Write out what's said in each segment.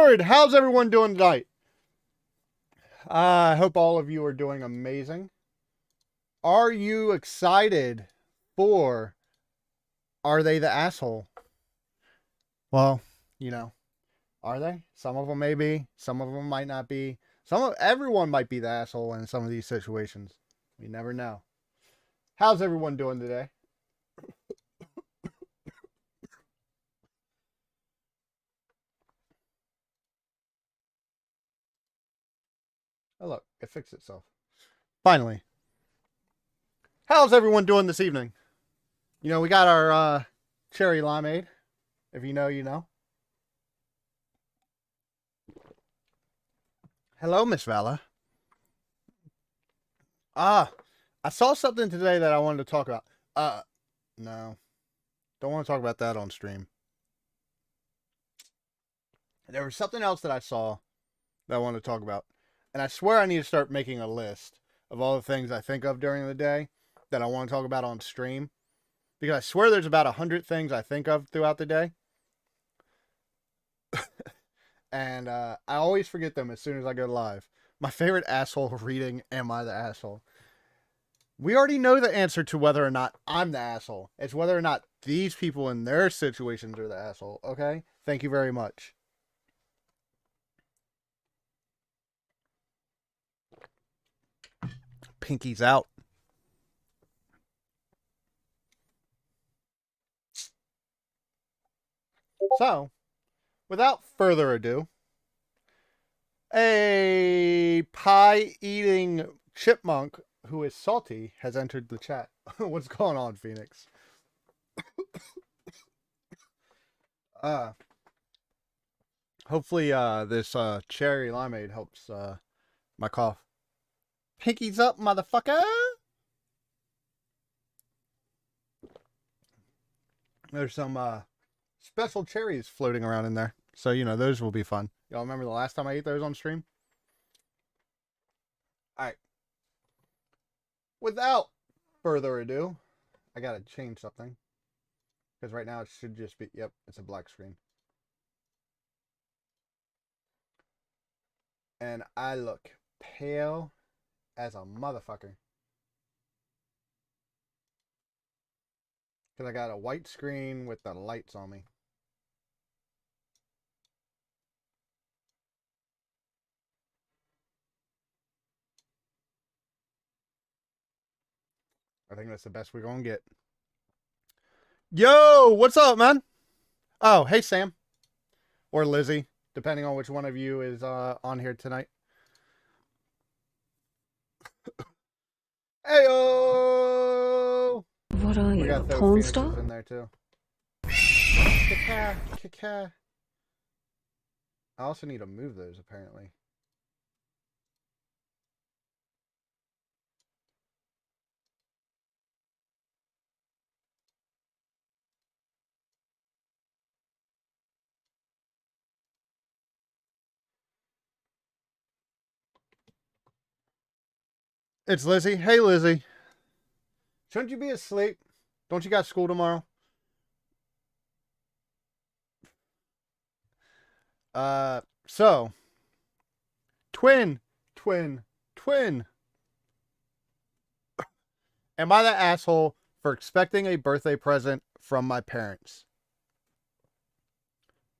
Discord. How's everyone doing tonight? I hope all of you are doing amazing. Are you excited for Are They the Asshole? Well, are they? Some of them may be. Some of them might not be. Everyone might be the asshole in some of these situations. We never know. How's everyone doing today? Oh, look, it fixed itself. Finally. How's everyone doing this evening? We got our cherry limeade. If you know, you know. Hello, Miss Vala. I saw something today that I wanted to talk about. No. Don't want to talk about that on stream. There was something else that I saw that I wanted to talk about. And I swear I need to start making a list of all the things I think of during the day that I want to talk about on stream. Because I swear there's about 100 things I think of throughout the day. And I always forget them as soon as I go live. My favorite asshole reading, Am I the Asshole? We already know the answer to whether or not I'm the asshole. It's whether or not these people in their situations are the asshole, okay? Thank you very much. Pinky's out. So, without further ado, a pie-eating chipmunk who is salty has entered the chat. What's going on, Phoenix? Hopefully this cherry limeade helps my cough. Pinky's up, motherfucker! There's some special cherries floating around in there. So, those will be fun. Y'all remember the last time I ate those on stream? Alright. Without further ado, I gotta change something. Because right now it should just be, yep, it's a black screen. And I look pale as a motherfucker. Because I got a white screen with the lights on me. I think that's the best we're going to get. Yo, what's up, man? Oh, hey, Sam. Or Lizzie, depending on which one of you is on here tonight. Heyo! What are you, a porn star? In there too. I also need to move those, apparently. It's Lizzie. Hey, Lizzie. Shouldn't you be asleep? Don't you got school tomorrow? So. Twin. Am I the asshole for expecting a birthday present from my parents?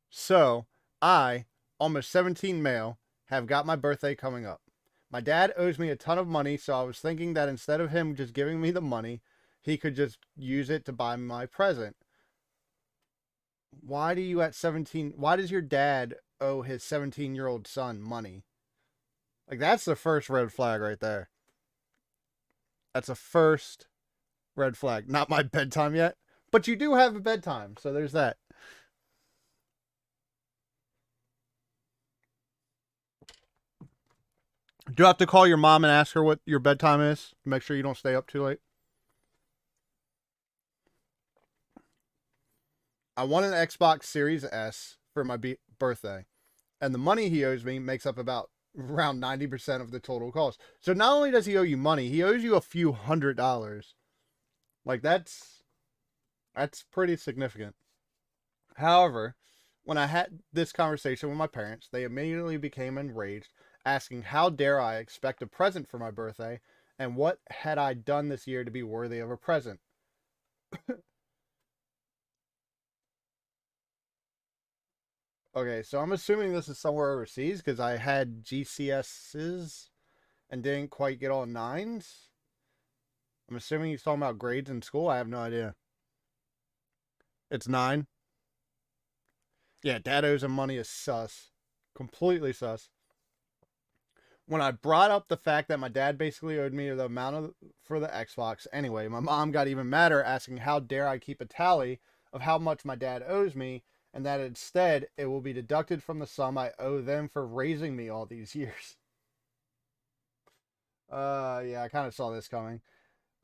So, I, almost 17 male, have got my birthday coming up. My dad owes me a ton of money, so I was thinking that instead of him just giving me the money, he could just use it to buy my present. Why does your dad owe his 17-year-old son money? Like, that's the first red flag right there. That's a first red flag. Not my bedtime yet, but you do have a bedtime, so there's that. Do you have to call your mom and ask her what your bedtime is? Make sure you don't stay up too late. I want an Xbox Series S for my birthday. And the money he owes me makes up about around 90% of the total cost. So not only does he owe you money, he owes you a few $100s. Like, that's pretty significant. However, When I had this conversation with my parents, they immediately became enraged, asking how dare I expect a present for my birthday, and what had I done this year to be worthy of a present. Okay, so I'm assuming this is somewhere overseas because I had GCSs and didn't quite get all nines. I'm assuming he's talking about grades in school. I have no idea. It's 9. Yeah, dad owes him money is sus. Completely sus. When I brought up the fact that my dad basically owed me the amount for the Xbox anyway, my mom got even madder, asking how dare I keep a tally of how much my dad owes me, and that instead it will be deducted from the sum I owe them for raising me all these years. Yeah, I kind of saw this coming.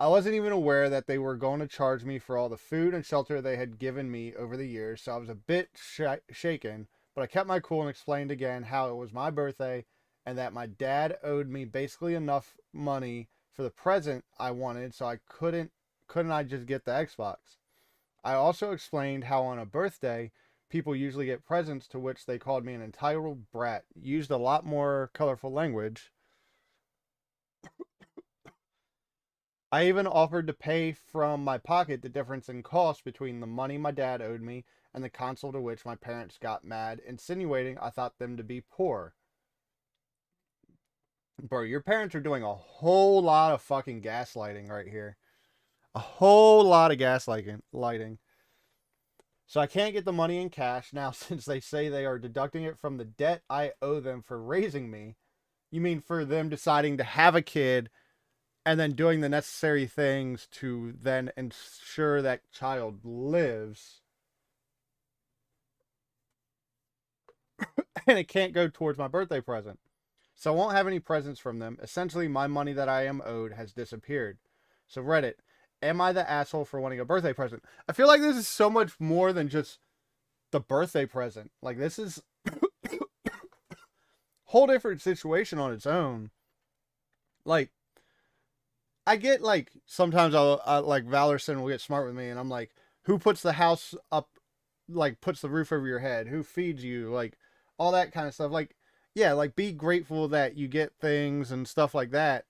I wasn't even aware that they were going to charge me for all the food and shelter they had given me over the years, so I was a bit shaken, but I kept my cool and explained again how it was my birthday and that my dad owed me basically enough money for the present I wanted, so I couldn't I just get the Xbox. I also explained how on a birthday people usually get presents, to which they called me an entitled brat, used a lot more colorful language. I even offered to pay from my pocket the difference in cost between the money my dad owed me and the console, to which my parents got mad, insinuating I thought them to be poor. Bro, your parents are doing a whole lot of fucking gaslighting right here. A whole lot of gaslighting. So I can't get the money in cash now since they say they are deducting it from the debt I owe them for raising me. You mean for them deciding to have a kid and then doing the necessary things to then ensure that child lives, and it can't go towards my birthday present. So I won't have any presents from them. Essentially, my money that I am owed has disappeared. So Reddit, am I the asshole for wanting a birthday present? I feel like this is so much more than just the birthday present. Like, this is whole different situation on its own. Like, I get, like, sometimes like Valerson will get smart with me, and I'm like, who puts the house up, like, puts the roof over your head? Who feeds you? Like, all that kind of stuff. Like, yeah, like, be grateful that you get things and stuff like that.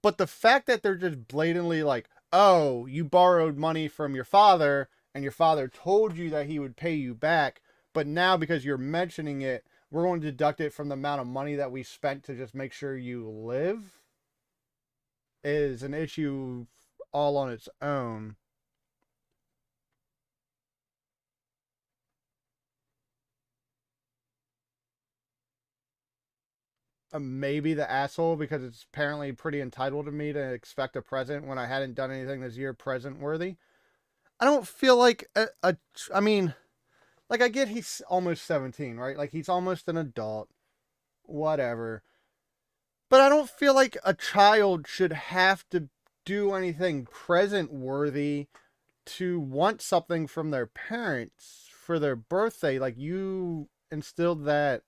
But the fact that they're just blatantly like, oh, you borrowed money from your father, and your father told you that he would pay you back, but now because you're mentioning it, we're going to deduct it from the amount of money that we spent to just make sure you live, is an issue all on its own. Maybe the asshole because it's apparently pretty entitled to me to expect a present when I hadn't done anything this year present worthy. I don't feel like I mean, like, I get he's almost 17, right? Like, he's almost an adult, whatever. But I don't feel like a child should have to do anything present worthy to want something from their parents for their birthday. Like, you instilled that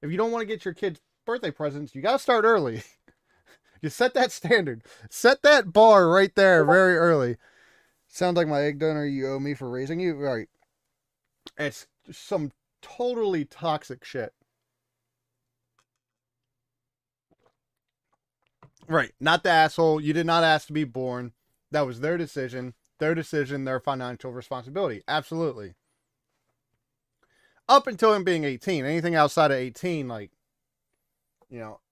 if you don't want to get your kids birthday presents, you got to start early. You set that standard, set that bar right there very early. Sounds like my egg donor you owe me for raising you. Right. It's some totally toxic shit. Right. Not the asshole. You did not ask to be born. That was their decision. Their decision, their financial responsibility. Absolutely. Up until him being 18. Anything outside of 18, like,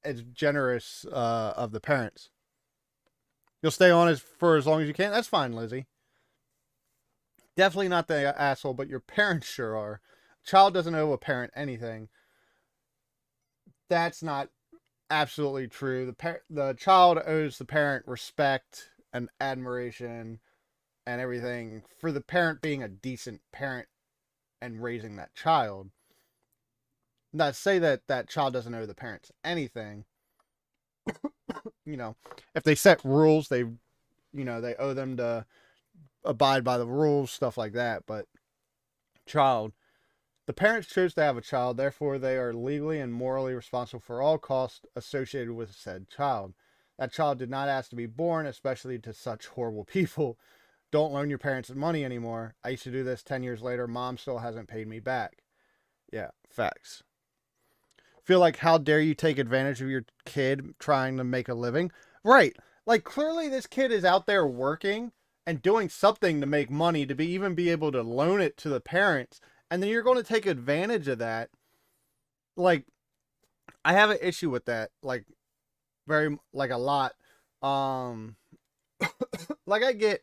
it's generous of the parents. You'll stay on for as long as you can. That's fine, Lizzie. Definitely not the asshole, but your parents sure are. Child doesn't owe a parent anything. That's not absolutely true. The child owes the parent respect and admiration and everything for the parent being a decent parent and raising that child. Not to say that that child doesn't owe the parents anything. If they set rules, they owe them to abide by the rules, stuff like that. But child, the parents chose to have a child, therefore they are legally and morally responsible for all costs associated with said child. That child did not ask to be born, especially to such horrible people. don't loan your parents money anymore. I used to do this 10 years later. Mom still hasn't paid me back. Yeah, facts. Feel like, how dare you take advantage of your kid trying to make a living? Right. Like, clearly this kid is out there working and doing something to make money to even be able to loan it to the parents. And then you're going to take advantage of that. Like, I have an issue with that. Like, a lot. Like, I get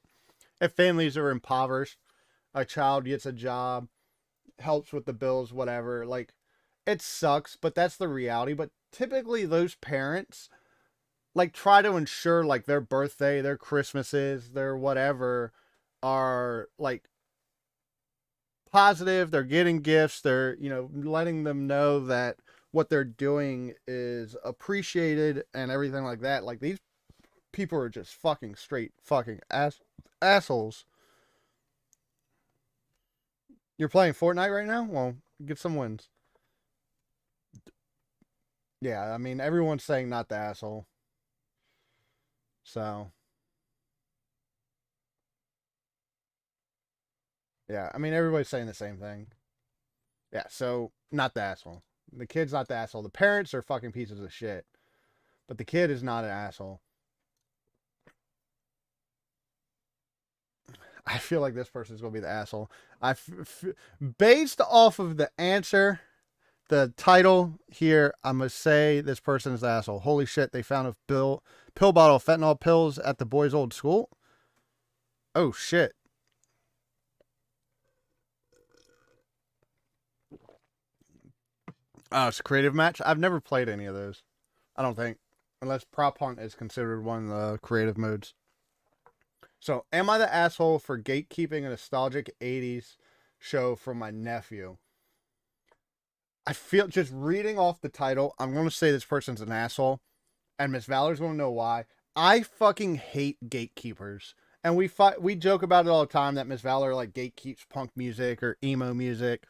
if families are impoverished, a child gets a job, helps with the bills, whatever. Like, it sucks, but that's the reality. But typically those parents like try to ensure like their birthday, their Christmases, their whatever are like positive. They're getting gifts. They're, letting them know that what they're doing is appreciated and everything like that. Like, these people are just fucking straight fucking assholes. You're playing Fortnite right now? Well, get some wins. Yeah, I mean, everyone's saying not the asshole. So, yeah, I mean, everybody's saying the same thing. Yeah, so, not the asshole. The kid's not the asshole. The parents are fucking pieces of shit. But the kid is not an asshole. I feel like this person's going to be the asshole. Based off of the answer, the title here, I'm going to say this person is the asshole. Holy shit, they found a pill bottle of fentanyl pills at the boys' old school. Oh, shit. It's a creative match. I've never played any of those. I don't think. Unless Prop Hunt is considered one of the creative modes. So, am I the asshole for gatekeeping a nostalgic 80s show from my nephew? I feel, just reading off the title, I'm going to say this person's an asshole. And Miss Valor's going to know why. I fucking hate gatekeepers. And we joke about it all the time that Miss Valor like gatekeeps punk music or emo music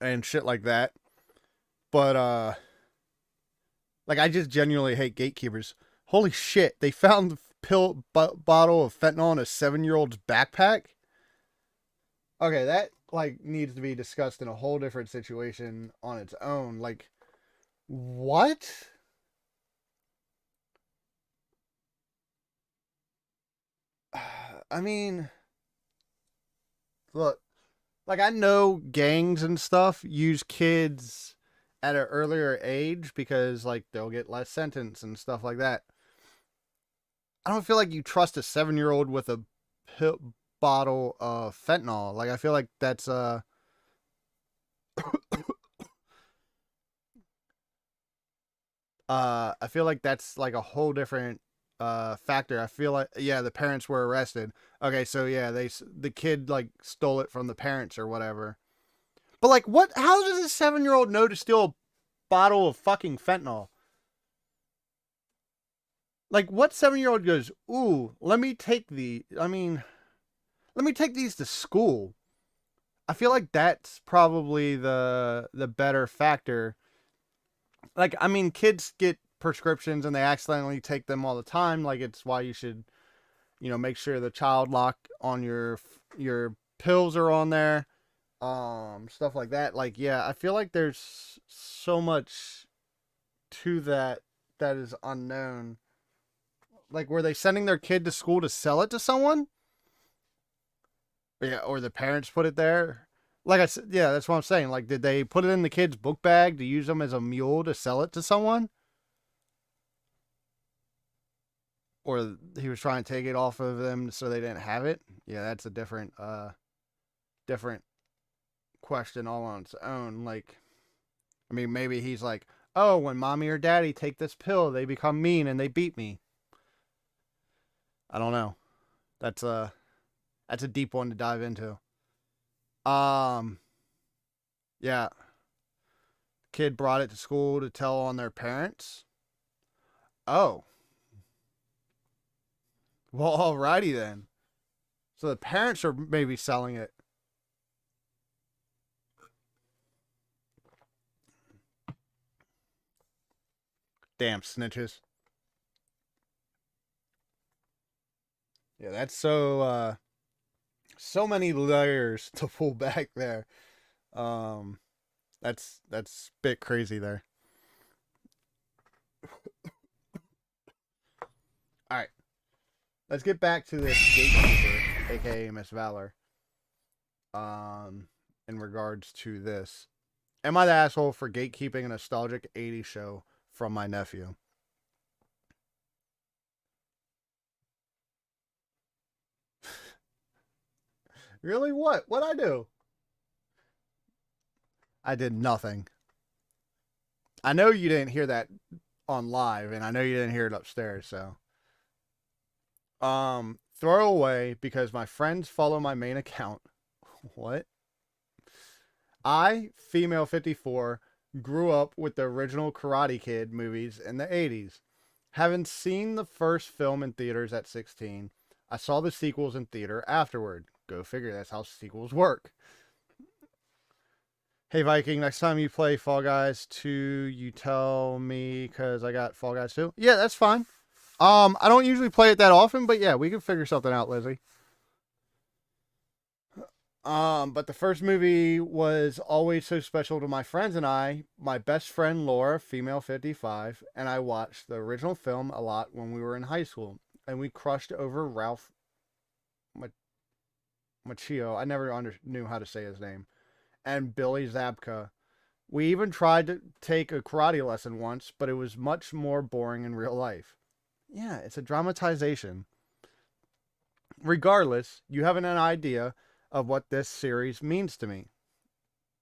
and shit like that. But like, I just genuinely hate gatekeepers. Holy shit, they found the bottle of fentanyl in a 7-year-old's backpack? Okay, that like needs to be discussed in a whole different situation on its own. Like, what? I mean, look, like, I know gangs and stuff use kids at an earlier age because like they'll get less sentence and stuff like that. I don't feel like you trust a 7-year-old with a bottle of fentanyl. Like, I feel like that's I feel like that's like a whole different factor. I feel like, yeah, the parents were arrested. Okay, so yeah, the kid like stole it from the parents or whatever. But like, what? How does a 7-year-old know to steal a bottle of fucking fentanyl? Like, what 7-year-old goes, ooh, let me take let me take these to school. I feel like that's probably the better factor. Like, I mean, kids get prescriptions and they accidentally take them all the time. Like, it's why you should, make sure the child lock on your pills are on there. Stuff like that. Like, yeah, I feel like there's so much to that is unknown. Like, were they sending their kid to school to sell it to someone? Yeah, or the parents put it there. Like I said, yeah, that's what I'm saying. Like, did they put it in the kid's book bag to use them as a mule to sell it to someone? Or he was trying to take it off of them so they didn't have it? Yeah, that's a different question all on its own. Like, I mean, maybe he's like, oh, when mommy or daddy take this pill, they become mean and they beat me. I don't know. That's a deep one to dive into. Um, yeah, kid brought it to school to tell on their parents. Oh, well, alrighty then. So the parents are maybe selling it. Damn snitches. Yeah, that's so many layers to pull back there. Um, that's a bit crazy there. All right, let's get back to this gatekeeper, aka Miss Valor. Um, in regards to this, am I the asshole for gatekeeping a nostalgic '80s show from my nephew? Really? What? What I do? I did nothing. I know you didn't hear that on live, and I know you didn't hear it upstairs. So, throw away because my friends follow my main account. What? I, female 54, grew up with the original Karate Kid movies in the 80s. Having seen the first film in theaters at 16, I saw the sequels in theater afterward. Go figure, that's how sequels work. Hey Viking, next time you play Fall Guys 2, you tell me because I got Fall Guys 2. Yeah, that's fine. I don't usually play it that often, but yeah, we can figure something out, Lizzie. But the first movie was always so special to my friends and I. My best friend Laura, female 55, and I watched the original film a lot when we were in high school, and we crushed over Ralph Macchio. I never knew how to say his name, and Billy Zabka. We even tried to take a karate lesson once, but it was much more boring in real life. Yeah, it's a dramatization. Regardless, you have an idea of what this series means to me.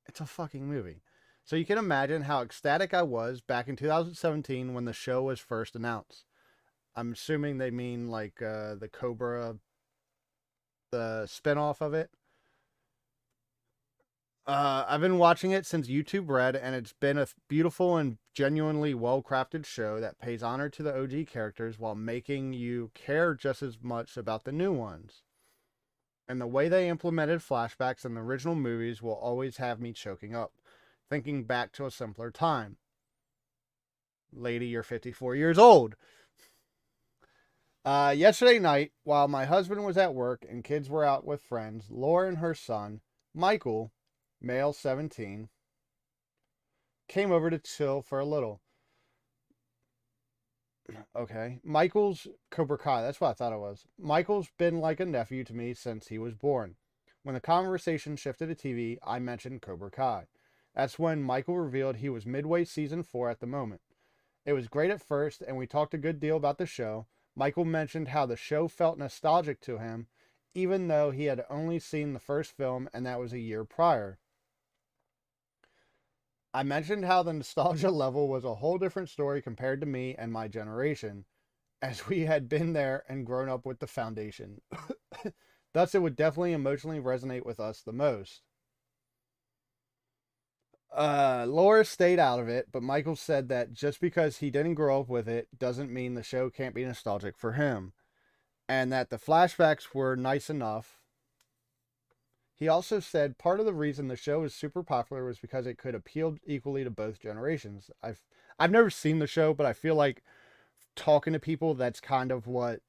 It's a fucking movie. So you can imagine how ecstatic I was back in 2017 when the show was first announced. I'm assuming they mean like the Cobra, the spinoff of it. I've been watching it since YouTube Red, and it's been a beautiful and genuinely well crafted show that pays honor to the OG characters while making you care just as much about the new ones. And the way they implemented flashbacks in the original movies will always have me choking up, thinking back to a simpler time. Lady, you're 54 years old. Yesterday night, while my husband was at work and kids were out with friends, Laura and her son, Michael, male 17, came over to chill for a little. Okay. Michael's Cobra Kai. That's what I thought it was. Michael's been like a nephew to me since he was born. When the conversation shifted to TV, I mentioned Cobra Kai. That's when Michael revealed he was midway season 4 at the moment. It was great at first, and we talked a good deal about the show. Michael mentioned how the show felt nostalgic to him, even though he had only seen the first film, and that was a year prior. I mentioned how the nostalgia level was a whole different story compared to me and my generation, as we had been there and grown up with the foundation. Thus, it would definitely emotionally resonate with us the most. Laura stayed out of it, but Michael said that just because he didn't grow up with it doesn't mean the show can't be nostalgic for him, and that the flashbacks were nice enough. He also said part of the reason the show is super popular was because it could appeal equally to both generations. I've never seen the show, but I feel like talking to people, that's kind of what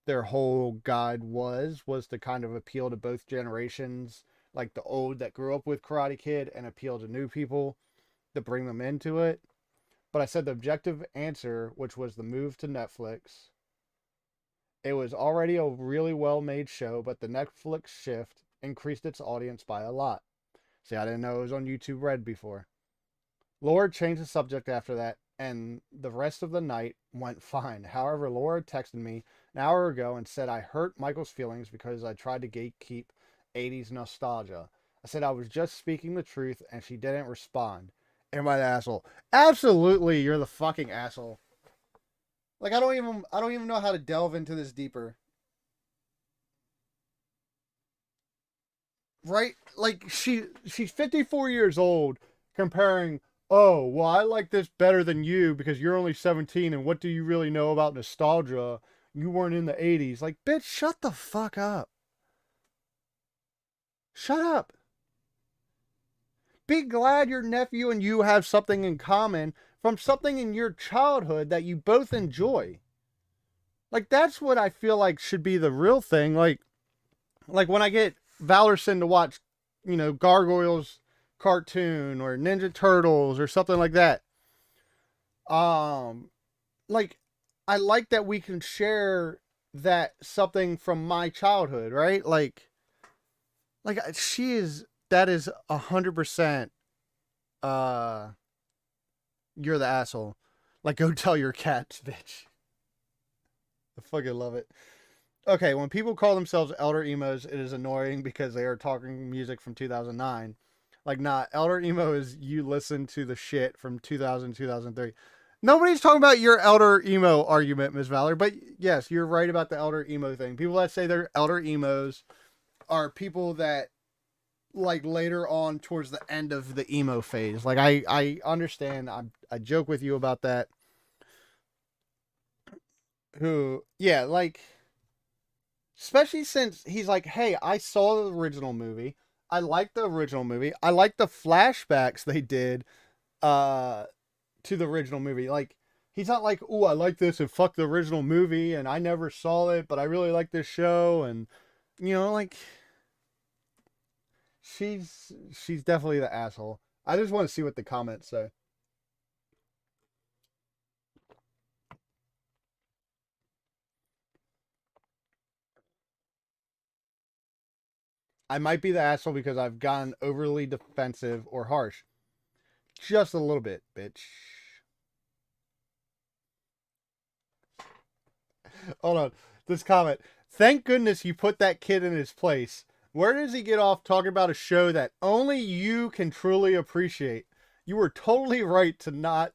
their whole guide was to kind of appeal to both generations, like the old that grew up with Karate Kid and appeal to new people to bring them into it. But I said the objective answer, which was the move to Netflix. It was already a really well made show, but the Netflix shift increased its audience by a lot. See, I didn't know it was on YouTube Red before. Laura changed the subject after that, and the rest of the night went fine. However, Laura texted me an hour ago and said I hurt Michael's feelings because I tried to gatekeep 80s nostalgia. I said I was just speaking the truth, and she didn't respond. Am I the asshole? Absolutely, you're the fucking asshole. Like I don't even know how to delve into this deeper. Right? Like she's 54 years old comparing, "Oh, well I like this better than you because you're only 17 and what do you really know about nostalgia? You weren't in the 80s." Like, bitch, shut the fuck up. Shut up. Be glad your nephew and you have something in common from something in your childhood that you both enjoy. Like, that's what I feel like should be the real thing. Like when I get Valorson to watch, Gargoyles cartoon or Ninja Turtles or something like that. Um, like I like that we can share that something from my childhood, right? Like she is that is 100%. Uh, you're the asshole. Like, go tell your cats, bitch. I fucking love it. Okay, when people call themselves elder emos, it is annoying because they are talking music from 2009. Like, nah, elder emo is you listen to the shit from 2000, 2003. Nobody's talking about your elder emo argument, Ms. Valor, but yes, you're right about the elder emo thing. People that say they're elder emos are people that, like, later on towards the end of the emo phase. Like, I understand. I joke with you about that. Who, yeah, like, especially since he's like, hey, I saw the original movie. I like the original movie. I like the flashbacks they did uh to the original movie. Like, he's not like, oh, I like this and fuck the original movie and I never saw it, but I really like this show. And like, she's definitely the asshole. I just want to see what the comments say. I might be the asshole because I've gotten overly defensive or harsh. Just a little bit, bitch. Hold on. This comment. Thank goodness you put that kid in his place. Where does he get off talking about a show that only you can truly appreciate? You were totally right to not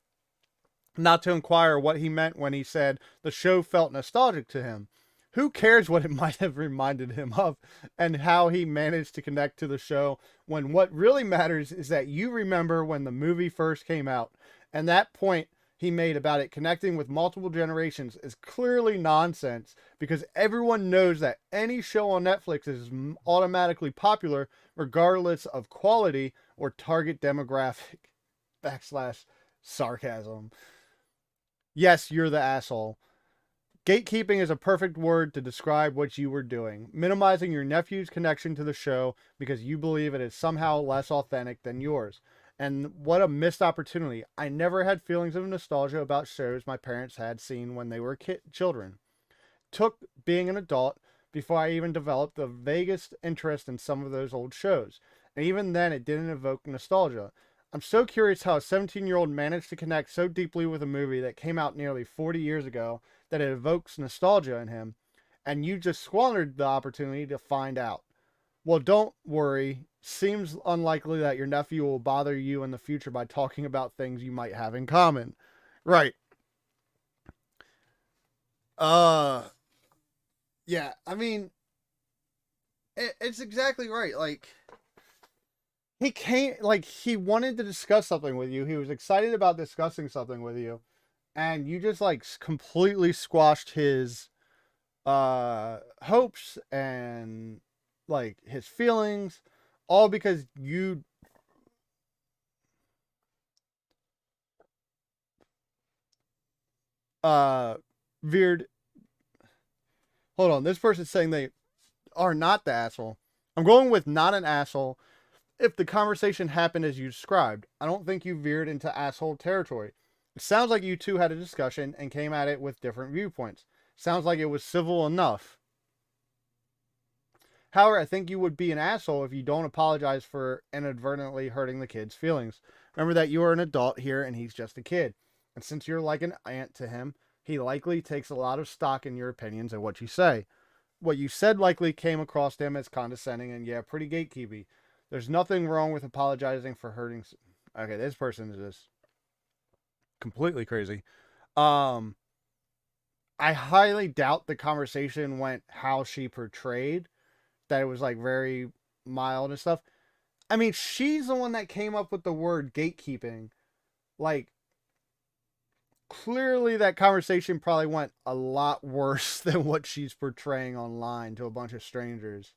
to inquire what he meant when he said the show felt nostalgic to him. Who cares what it might have reminded him of and how he managed to connect to the show when what really matters is that you remember when the movie first came out. And that point he made about it connecting with multiple generations is clearly nonsense because everyone knows that any show on Netflix is automatically popular regardless of quality or target demographic. Backslash sarcasm. Yes, you're the asshole. Gatekeeping is a perfect word to describe what you were doing, minimizing your nephew's connection to the show because you believe it is somehow less authentic than yours. And what a missed opportunity. I never had feelings of nostalgia about shows my parents had seen when they were children. Took being an adult before I even developed the vaguest interest in some of those old shows. And even then, it didn't evoke nostalgia. I'm so curious how a 17-year-old managed to connect so deeply with a movie that came out nearly 40 years ago that it evokes nostalgia in him, and you just squandered the opportunity to find out. Well, don't worry. Seems unlikely that your nephew will bother you in the future by talking about things you might have in common. Right. Uh, yeah, I mean, it's exactly right. Like, he came, like, he wanted to discuss something with you. He was excited about discussing something with you. And you just, like, completely squashed his hopes and, like, his feelings, all because you uh veered. Hold on, this person's saying they are not the asshole. I'm going with not an asshole if the conversation happened as you described. I don't think you veered into asshole territory. It sounds like you two had a discussion and came at it with different viewpoints. Sounds like it was civil enough. However, I think you would be an asshole if you don't apologize for inadvertently hurting the kid's feelings. Remember that you are an adult here and he's just a kid. And since you're like an aunt to him, he likely takes a lot of stock in your opinions and what you say. What you said likely came across to him as condescending and, yeah, pretty gatekeepy. There's nothing wrong with apologizing for hurting. Okay, this person is just completely crazy. Um, I highly doubt the conversation went how she portrayed, that it was like very mild and stuff. I mean, she's the one that came up with the word gatekeeping. Like, clearly that conversation probably went a lot worse than what she's portraying online to a bunch of strangers.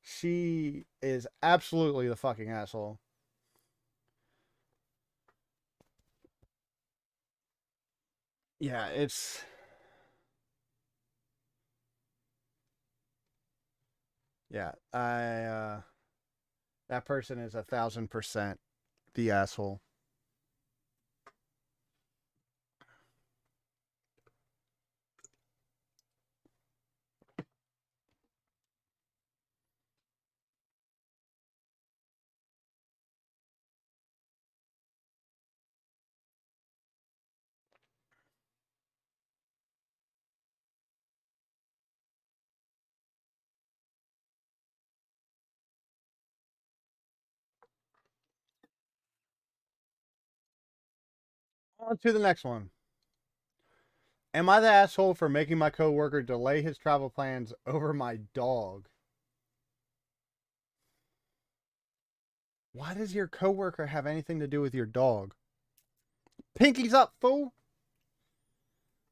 She is absolutely the fucking asshole. Yeah, it's Yeah, that person is 1,000% the asshole. On to the next one. Am I the asshole for making my coworker delay his travel plans over my dog? Why does your coworker have anything to do with your dog? Pinkies up, fool.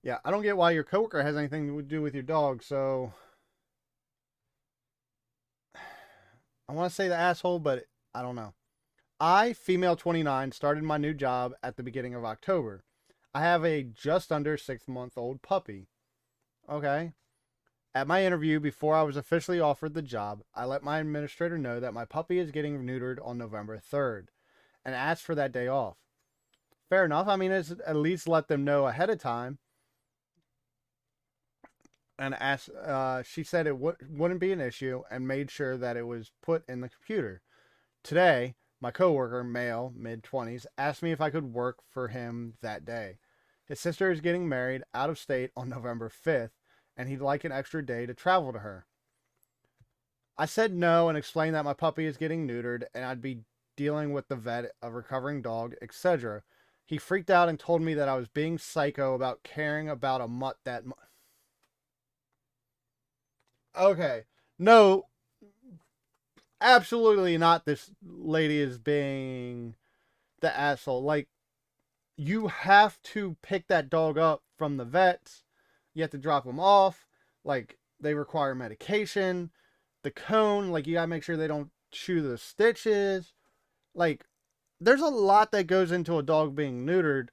Yeah, I don't get why your coworker has anything to do with your dog, so I want to say the asshole, but I don't know. I, female 29, started my new job at the beginning of October. I have a just under 6-month-old puppy. Okay. At my interview, before I was officially offered the job, I let my administrator know that my puppy is getting neutered on November 3rd and asked for that day off. Fair enough. I mean, it's at least let them know ahead of time. And asked, she said it wouldn't be an issue and made sure that it was put in the computer. Today, my coworker, male, mid-20s, asked me if I could work for him that day. His sister is getting married out of state on November 5th, and he'd like an extra day to travel to her. I said no and explained that my puppy is getting neutered and I'd be dealing with the vet, a recovering dog, etc. He freaked out and told me that I was being psycho about caring about a mutt that much. Okay. No, absolutely not. This lady is being the asshole. Like, you have to pick that dog up from the vets. You have to drop them off. Like, they require medication. The cone, like, you gotta make sure they don't chew the stitches. Like, there's a lot that goes into a dog being neutered.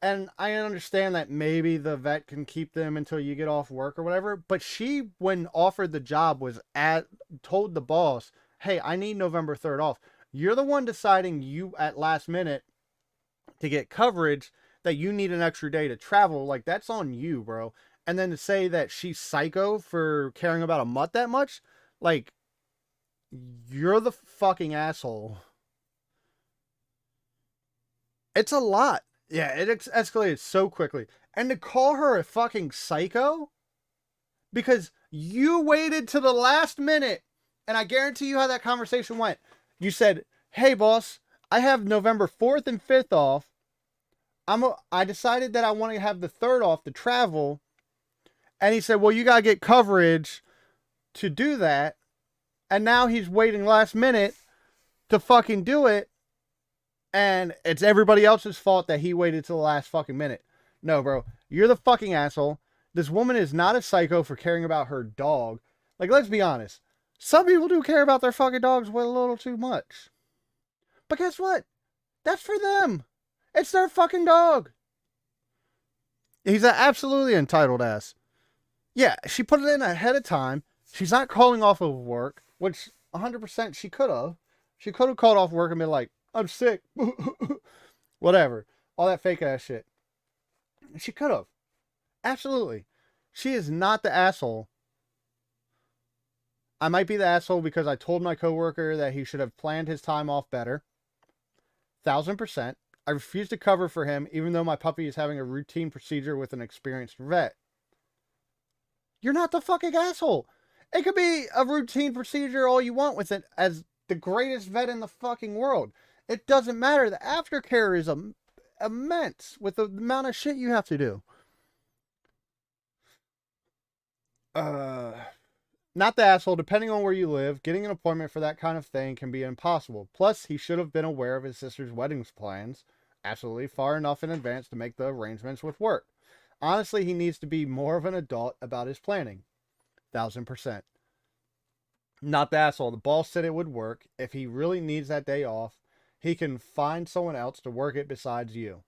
And I understand that maybe the vet can keep them until you get off work or whatever. But she, when offered the job, told the boss, "Hey, I need November 3rd off." You're the one deciding you at last minute to get coverage that you need an extra day to travel. Like, that's on you, bro. And then to say that she's psycho for caring about a mutt that much, like, you're the fucking asshole. It's a lot. Yeah, it escalated so quickly. And to call her a fucking psycho because you waited to the last minute, and I guarantee you how that conversation went. You said, "Hey, boss, I have November 4th and 5th off. I decided that I want to have the 3rd off to travel." And he said, "Well, you got to get coverage to do that." And now he's waiting last minute to fucking do it. And it's everybody else's fault that he waited till the last fucking minute. No, bro. You're the fucking asshole. This woman is not a psycho for caring about her dog. Like, let's be honest. Some people do care about their fucking dogs way a little too much. But guess what? That's for them. It's their fucking dog. He's an absolutely entitled ass. Yeah, she put it in ahead of time. She's not calling off of work, which 100% she could have. She could have called off work and been like, "I'm sick." Whatever. All that fake ass shit. She could have. Absolutely. She is not the asshole. I might be the asshole because I told my coworker that he should have planned his time off better. 1,000%. I refuse to cover for him even though my puppy is having a routine procedure with an experienced vet. You're not the fucking asshole. It could be a routine procedure all you want with it as the greatest vet in the fucking world. It doesn't matter. The aftercare is immense with the amount of shit you have to do. Not the asshole. Depending on where you live, getting an appointment for that kind of thing can be impossible. Plus, he should have been aware of his sister's wedding plans, absolutely far enough in advance to make the arrangements with work. Honestly, he needs to be more of an adult about his planning. 1,000%. Not the asshole. The boss said it would work. If he really needs that day off, he can find someone else to work it besides you.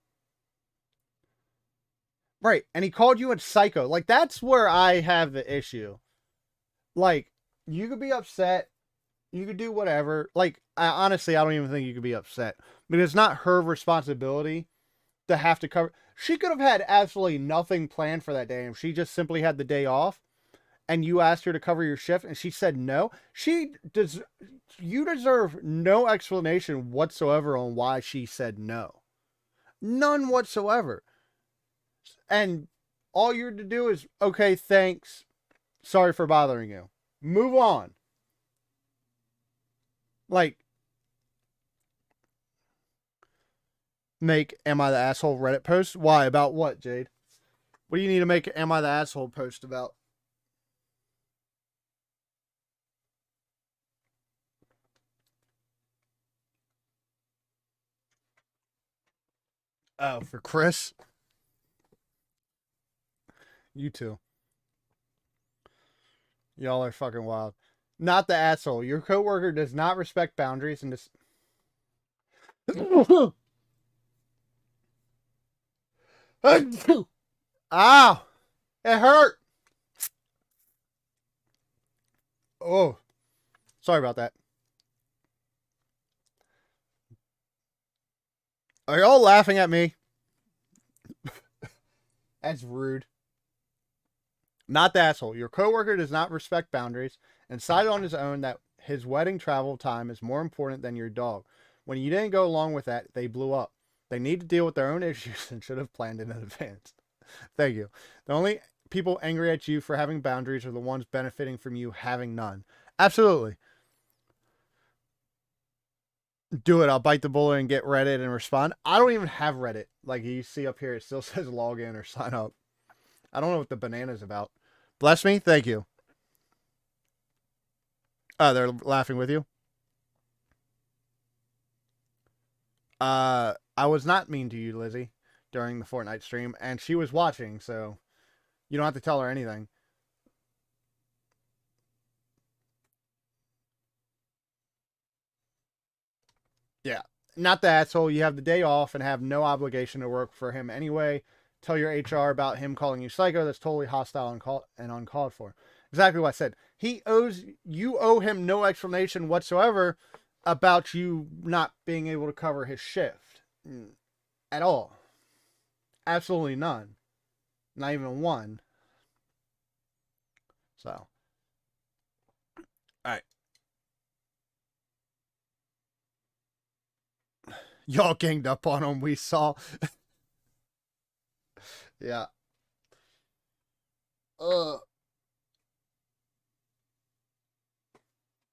Right. And he called you a psycho. Like, that's where I have the issue. Like, You could be upset. You could do whatever. Like, honestly, I don't even think you could be upset. Because it's not her responsibility to have to cover. She could have had absolutely nothing planned for that day. If she just simply had the day off and you asked her to cover your shift and she said no, you deserve no explanation whatsoever on why she said no. None whatsoever. And all you're to do is, okay, thanks. Sorry for bothering you. Move on. Like, make Am I the Asshole Reddit post? Why? About what, Jade? What do you need to make Am I the Asshole post about? Oh, for Chris? You too. Y'all are fucking wild. Not the asshole. Your coworker does not respect boundaries and just. Ow! It hurt! Oh. Sorry about that. Are y'all laughing at me? That's rude. Not the asshole. Your coworker does not respect boundaries and decided on his own that his wedding travel time is more important than your dog. When you didn't go along with that, they blew up. They need to deal with their own issues and should have planned in advance. Thank you. The only people angry at you for having boundaries are the ones benefiting from you having none. Absolutely. Do it. I'll bite the bullet and get Reddit and respond. I don't even have Reddit. Like you see up here, it still says log in or sign up. I don't know what the banana's about. Bless me. Thank you. Oh, they're laughing with you. I was not mean to you, Lizzie, during the Fortnite stream, and she was watching, so you don't have to tell her anything. Yeah. Not the asshole. You have the day off and have no obligation to work for him anyway. Tell your HR about him calling you psycho. That's totally hostile and uncalled for. Exactly what I said. You owe him no explanation whatsoever about you not being able to cover his shift. At all. Absolutely none. Not even one. So. Alright. Y'all ganged up on him, we saw. Yeah.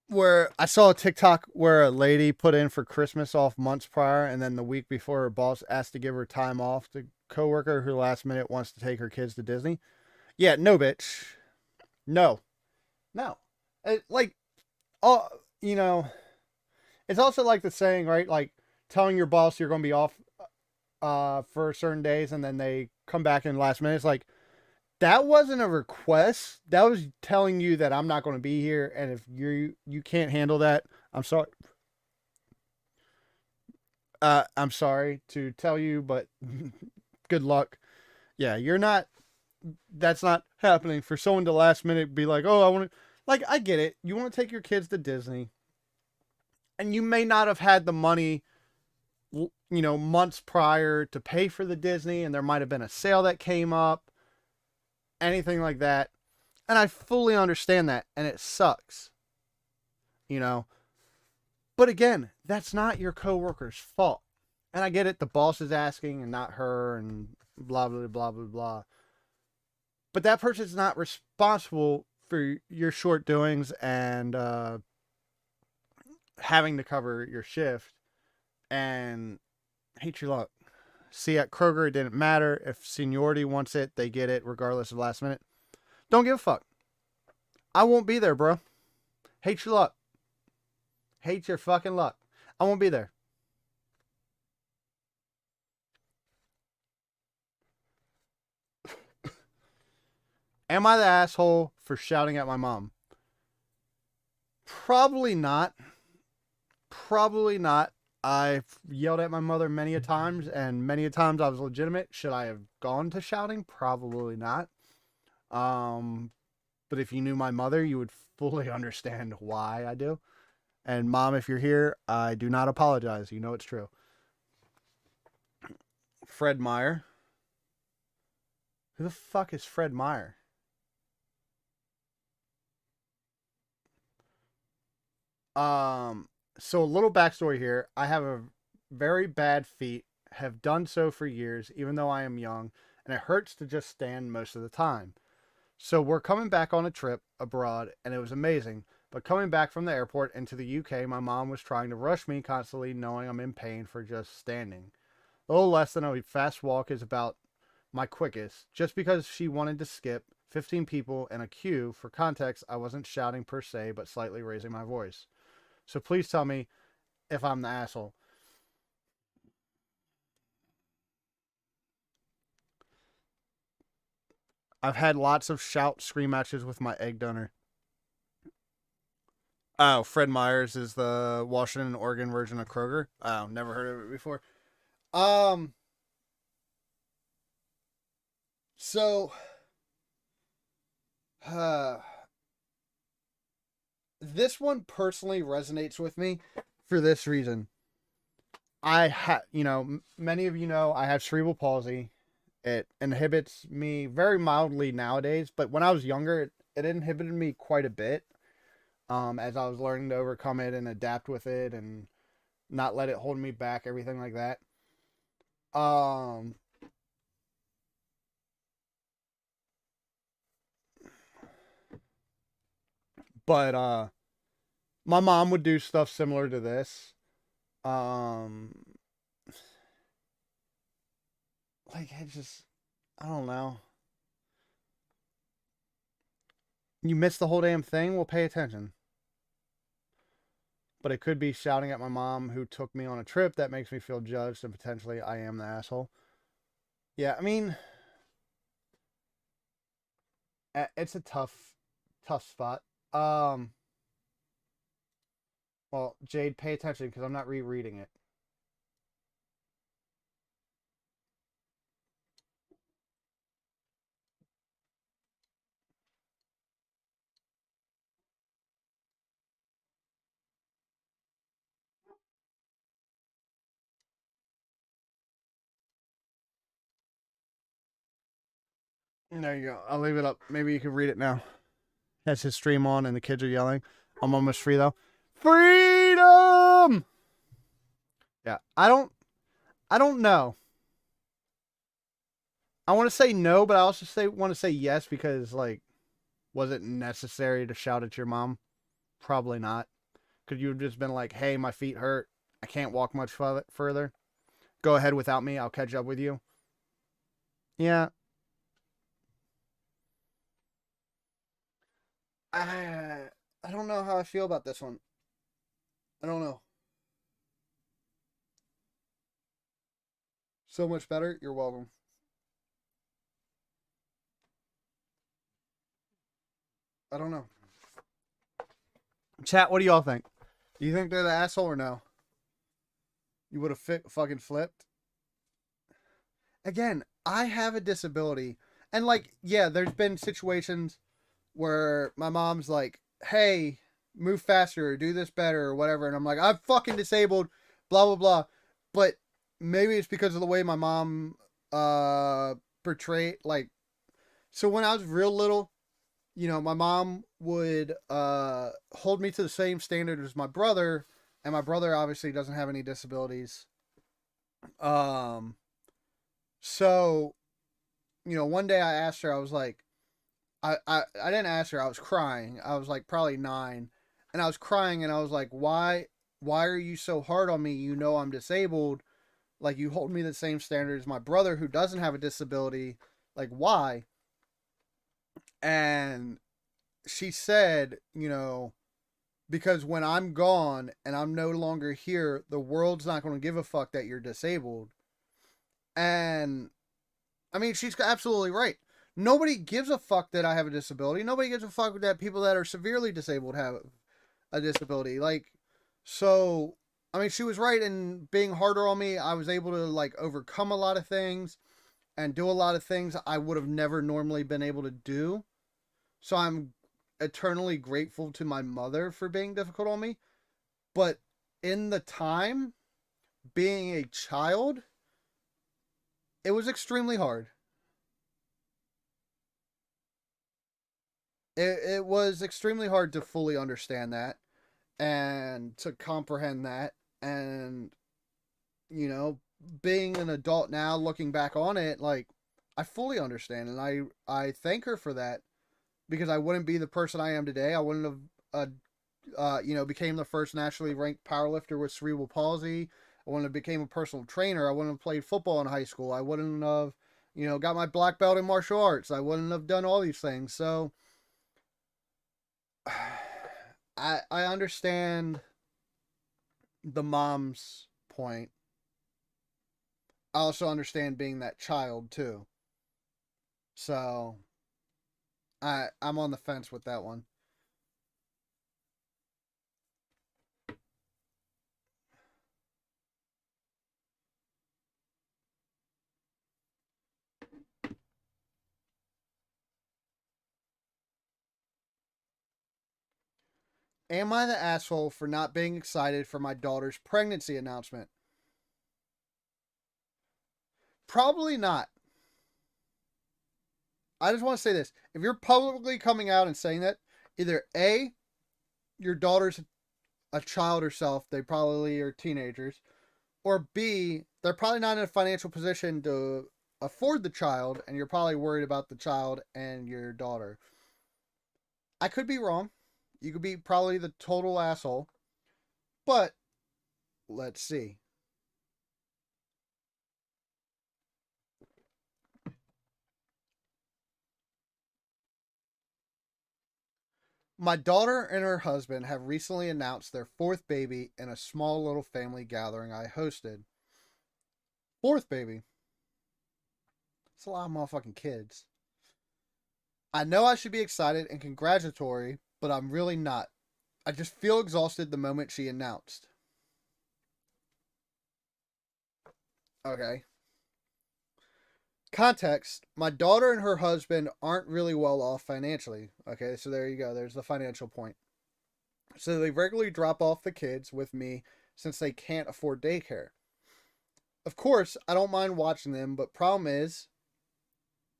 Where I saw a TikTok where a lady put in for Christmas off months prior, and then the week before her boss asked to give her time off. The coworker who last minute wants to take her kids to Disney. Yeah, no, bitch. No. Like, oh, you know, it's also like the saying, right? Like telling your boss you're going to be off for certain days, and then they come back in the last minute. It's like, that wasn't a request. That was telling you that I'm not going to be here, and if you can't handle that, I'm sorry. I'm sorry to tell you, but good luck. Yeah, you're not. That's not happening. For someone to last minute be like, "Oh, I want to." Like, I get it. You want to take your kids to Disney, and you may not have had the money, months prior to pay for the Disney, and there might have been a sale that came up. Anything like that. And I fully understand that, and it sucks. But again, that's not your coworker's fault. And I get it, the boss is asking and not her and blah, blah, blah, blah, blah. But that person's not responsible for your short doings and having to cover your shift. And hate your luck. See, at Kroger, it didn't matter. If seniority wants it, they get it regardless of last minute. Don't give a fuck. I won't be there, bro. Hate your luck. Hate your fucking luck. I won't be there. Am I the asshole for shouting at my mom? Probably not. Probably not. I've yelled at my mother many a times, and many a times I was legitimate. Should I have gone to shouting? Probably not. but if you knew my mother, you would fully understand why I do. And Mom, if you're here, I do not apologize. You know it's true. Fred Meyer. Who the fuck is Fred Meyer? So a little backstory here. I have a very bad feet, have done so for years, even though I am young, and it hurts to just stand most of the time. So we're coming back on a trip abroad, and it was amazing. But coming back from the airport into the UK, my mom was trying to rush me constantly, knowing I'm in pain for just standing. A little less than a fast walk is about my quickest, just because she wanted to skip 15 people in a queue. For context, I wasn't shouting per se, but slightly raising my voice. So please tell me if I'm the asshole. I've had lots of shout scream matches with my egg donor. Oh, Fred Meyers is the Washington, Oregon version of Kroger. Oh, never heard of it before. Um, so, uh, this one personally resonates with me for this reason. Many of you know I have cerebral palsy. It inhibits me very mildly nowadays, but when I was younger, it inhibited me quite a bit. As I was learning to overcome it and adapt with it and not let it hold me back, everything like that. Um, but my mom would do stuff similar to this. Um, I don't know. You missed the whole damn thing? Well, pay attention. But it could be shouting at my mom who took me on a trip that makes me feel judged and potentially I am the asshole. Yeah, I mean, it's a tough spot. Well, Jade, pay attention because I'm not rereading it. There you go. I'll leave it up. Maybe you can read it now. Has his stream on and the kids are yelling. I'm almost free though. Freedom! Yeah, I don't know. I want to say no, but I also want to say yes because was it necessary to shout at your mom? Probably not. Could you have just been like, "Hey, my feet hurt. I can't walk much further. Go ahead without me. I'll catch up with you." Yeah. I don't know how I feel about this one. I don't know. So much better. You're welcome. I don't know. Chat, what do y'all think? Do you think they're the asshole or no? You would have fucking flipped? Again, I have a disability. And yeah, there's been situations where my mom's like, "Hey, move faster or do this better or whatever." And I'm like, "I'm fucking disabled, blah, blah, blah." But maybe it's because of the way my mom portrayed, so when I was real little, my mom would hold me to the same standard as my brother, and my brother obviously doesn't have any disabilities. So, one day I asked her, I was like, I didn't ask her, I was crying. I was like probably 9, and I was crying, and I was like, why are you so hard on me? You know I'm disabled. Like, you hold me the same standard as my brother who doesn't have a disability. Like, why? And she said, because when I'm gone and I'm no longer here, the world's not going to give a fuck that you're disabled. And I mean, she's absolutely right. Nobody gives a fuck that I have a disability. Nobody gives a fuck that people that are severely disabled have a disability. So, I mean, she was right in being harder on me. I was able to overcome a lot of things and do a lot of things I would have never normally been able to do. So eternally grateful to my mother for being difficult on me. But in the time, being a child, it was extremely hard. It was extremely hard to fully understand that and to comprehend that. And, you know, being an adult now, looking back on it, like, I fully understand. And I thank her for that, because I wouldn't be the person I am today. I wouldn't have, became the first nationally ranked powerlifter with cerebral palsy. I wouldn't have became a personal trainer. I wouldn't have played football in high school. I wouldn't have, got my black belt in martial arts. I wouldn't have done all these things. So I understand the mom's point. I also understand being that child too. So I'm on the fence with that one. Am I the asshole for not being excited for my daughter's pregnancy announcement? Probably not. I just want to say this. If you're publicly coming out and saying that, either A, your daughter's a child herself, they probably are teenagers, or B, they're probably not in a financial position to afford the child, and you're probably worried about the child and your daughter. I could be wrong. You could be probably the total asshole. But let's see. My daughter and her husband have recently announced their fourth baby in a small little family gathering I hosted. Fourth baby. It's a lot of motherfucking kids. I know I should be excited and congratulatory, but I'm really not. I just feel exhausted the moment she announced. Okay. Context: my daughter and her husband aren't really well off financially. Okay, so there you go. There's the financial point. So they regularly drop off the kids with me since they can't afford daycare. Of course, I don't mind watching them, but problem is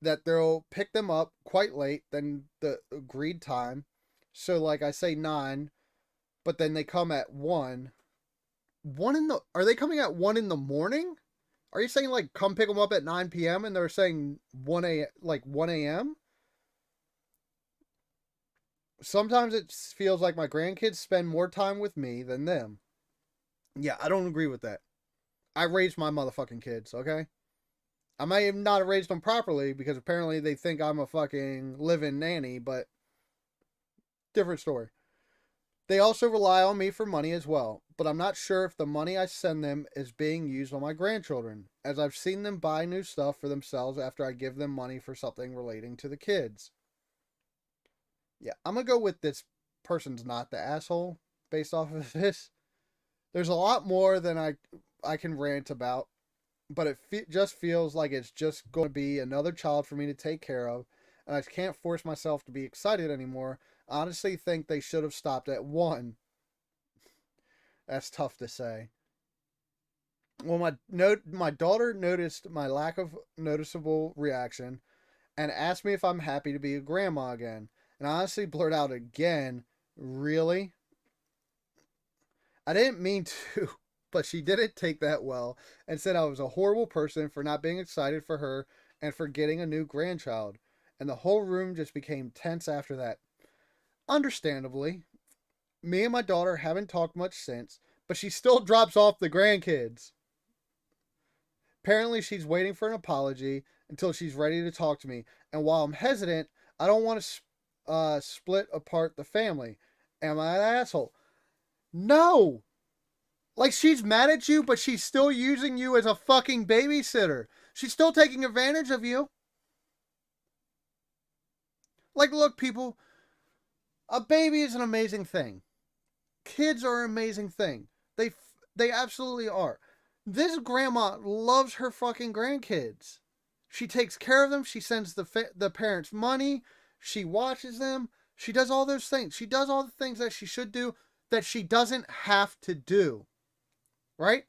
that they'll pick them up quite late than the agreed time. So like I say 9, but then they come at 1. Are they coming at 1 in the morning? Are you saying like come pick them up at 9 p.m. and they're saying 1 a.m.? Sometimes it feels like my grandkids spend more time with me than them. Yeah, I don't agree with that. I raised my motherfucking kids, okay? I might have not raised them properly because apparently they think I'm a fucking live-in nanny, but different story. They also rely on me for money as well, but I'm not sure if the money I send them is being used on my grandchildren, as I've seen them buy new stuff for themselves after I give them money for something relating to the kids. Yeah, I'm gonna go with this person's not the asshole based off of this. There's a lot more than I can rant about, but it just feels like it's just going to be another child for me to take care of, and I can't force myself to be excited anymore. I honestly think they should have stopped at 1. That's tough to say. Well, my daughter noticed my lack of noticeable reaction and asked me if I'm happy to be a grandma again. And I honestly blurted out again, really? I didn't mean to, but she didn't take that well and said I was a horrible person for not being excited for her and for getting a new grandchild. And the whole room just became tense after that. Understandably, me and my daughter haven't talked much since, but she still drops off the grandkids. Apparently, she's waiting for an apology until she's ready to talk to me. And while I'm hesitant, I don't want to split apart the family. Am I an asshole? No! Like, she's mad at you, but she's still using you as a fucking babysitter. She's still taking advantage of you. Like, look, people, a baby is an amazing thing. Kids are an amazing thing. They absolutely are. This grandma loves her fucking grandkids. She takes care of them. She sends the parents money. She watches them. She does all those things. She does all the things that she should do that she doesn't have to do. Right?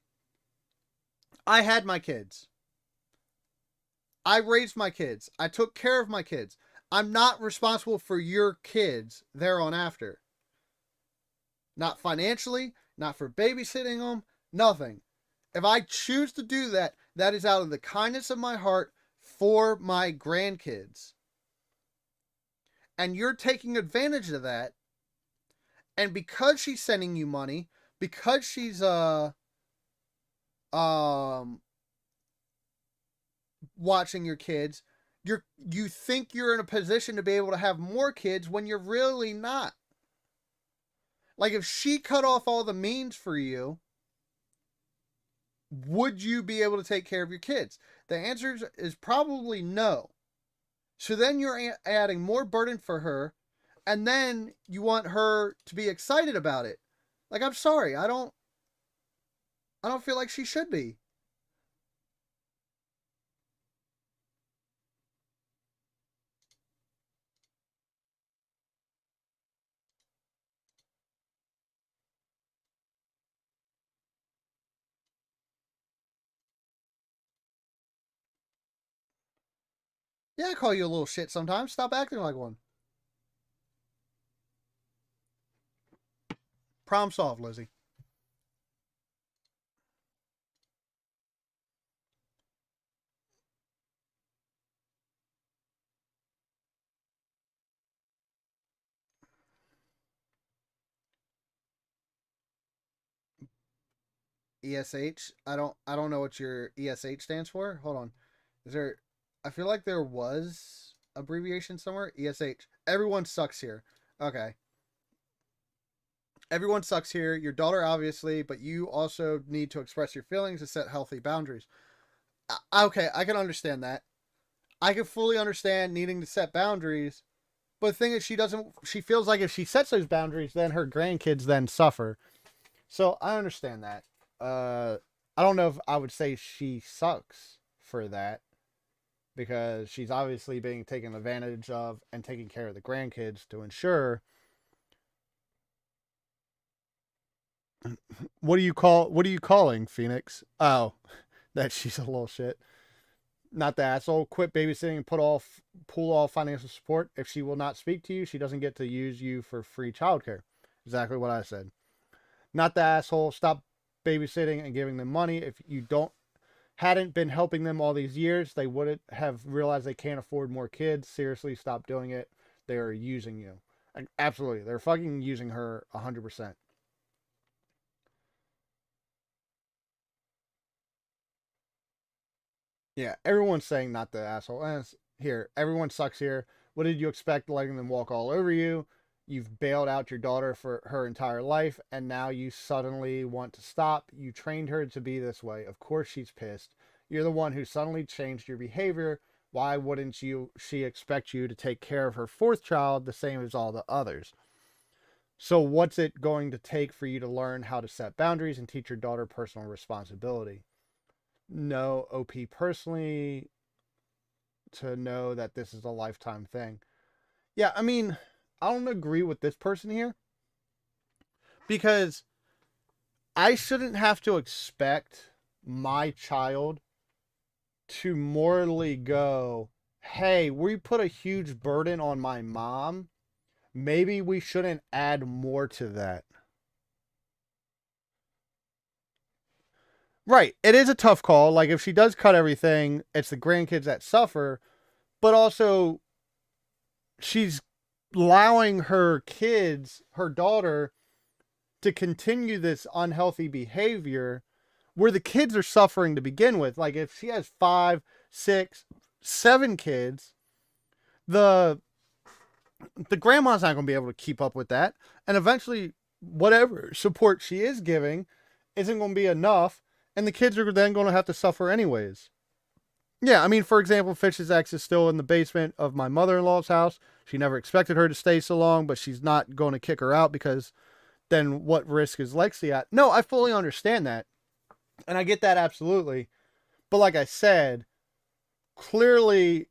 I had my kids. I raised my kids. I took care of my kids. I'm not responsible for your kids there on after. Not financially, not for babysitting them, nothing. If I choose to do that, that is out of the kindness of my heart for my grandkids. And you're taking advantage of that. And because she's sending you money, because she's watching your kids, you think you're in a position to be able to have more kids when you're really not. Like, if she cut off all the means for you, would you be able to take care of your kids? The answer is probably no. So then you're adding more burden for her, and then you want her to be excited about it. Like, I'm sorry, I don't feel like she should be. Yeah, I call you a little shit sometimes. Stop acting like one. Problem solved, Lizzie. ESH. I don't know what your ESH stands for. Hold on. Is there I feel like there was abbreviation somewhere. ESH. Everyone sucks here. Okay. Everyone sucks here. Your daughter obviously, but you also need to express your feelings and set healthy boundaries. Okay, I can understand that. I can fully understand needing to set boundaries, but the thing is she feels like if she sets those boundaries, then her grandkids then suffer. So I understand that. I don't know if I would say she sucks for that, because she's obviously being taken advantage of and taking care of the grandkids to ensure. What are you calling, Phoenix? Oh, that she's a little shit. Not the asshole. Quit babysitting and pull all financial support. If she will not speak to you, she doesn't get to use you for free childcare. Exactly what I said. Not the asshole. Stop babysitting and giving them money. If you hadn't been helping them all these years, they wouldn't have realized they can't afford more kids. Seriously, stop doing it. They are using you. And absolutely, they're fucking using her 100%. Yeah, everyone's saying not the asshole. Here, everyone sucks here. What did you expect, letting them walk all over you? You've bailed out your daughter for her entire life, and now you suddenly want to stop. You trained her to be this way. Of course she's pissed. You're the one who suddenly changed your behavior. Why wouldn't she expect you to take care of her fourth child the same as all the others? So what's it going to take for you to learn how to set boundaries and teach your daughter personal responsibility? Know OP personally to know that this is a lifetime thing. Yeah, I mean, I don't agree with this person here, because I shouldn't have to expect my child to morally go, hey, we put a huge burden on my mom. Maybe we shouldn't add more to that. Right. It is a tough call. Like, if she does cut everything, it's the grandkids that suffer. But also, she's allowing her kids, her daughter, to continue this unhealthy behavior where the kids are suffering to begin with. Like, if she has 5, 6, 7 kids, the grandma's not going to be able to keep up with that. And eventually, whatever support she is giving isn't going to be enough. And the kids are then going to have to suffer anyways. Yeah, I mean, for example, Fish's ex is still in the basement of my mother-in-law's house. She never expected her to stay so long, but she's not going to kick her out, because then what risk is Lexi at? No, I fully understand that. And I get that absolutely. But like I said, clearly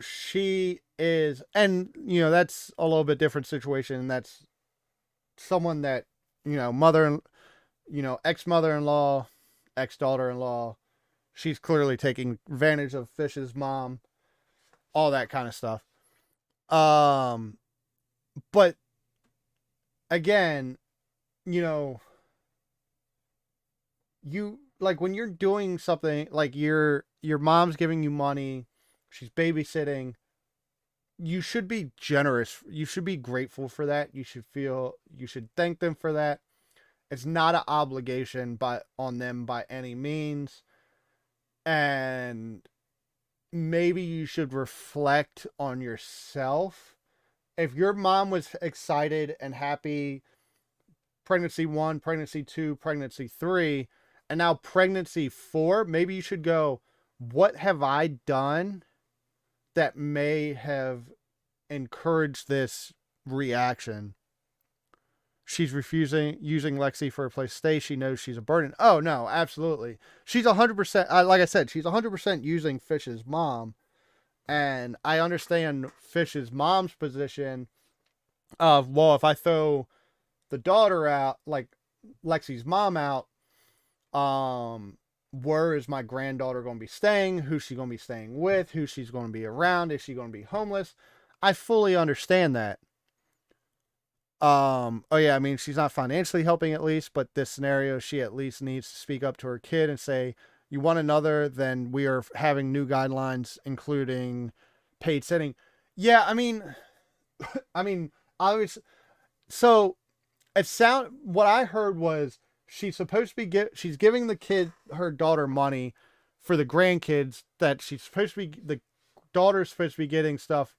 she is, and that's a little bit different situation. That's someone that mother, ex-mother-in-law, ex-daughter-in-law. She's clearly taking advantage of Fish's mom, all that kind of stuff. But again, you like when you're doing something like your mom's giving you money, she's babysitting, you should be generous. You should be grateful for that. You should thank them for that. It's not an obligation on them by any means. And maybe you should reflect on yourself. If your mom was excited and happy pregnancy 1, pregnancy 2, pregnancy 3, and now pregnancy 4, maybe you should go, what have I done that may have encouraged this reaction? She's refusing using Lexi for a place to stay. She knows she's a burden. Oh, no, absolutely. She's 100%, like I said, she's 100% using Fish's mom. And I understand Fish's mom's position of, well, if I throw the daughter out, like Lexi's mom out, where is my granddaughter going to be staying? Who's she going to be staying with? Who she's going to be around? Is she going to be homeless? I fully understand that. Oh yeah, I mean, she's not financially helping at least, but this scenario, she at least needs to speak up to her kid and say, you want another, then we are having new guidelines, including paid sitting. Yeah, I mean, obviously, so what I heard was she's supposed to be she's giving her daughter money for the grandkids, that the daughter's supposed to be getting stuff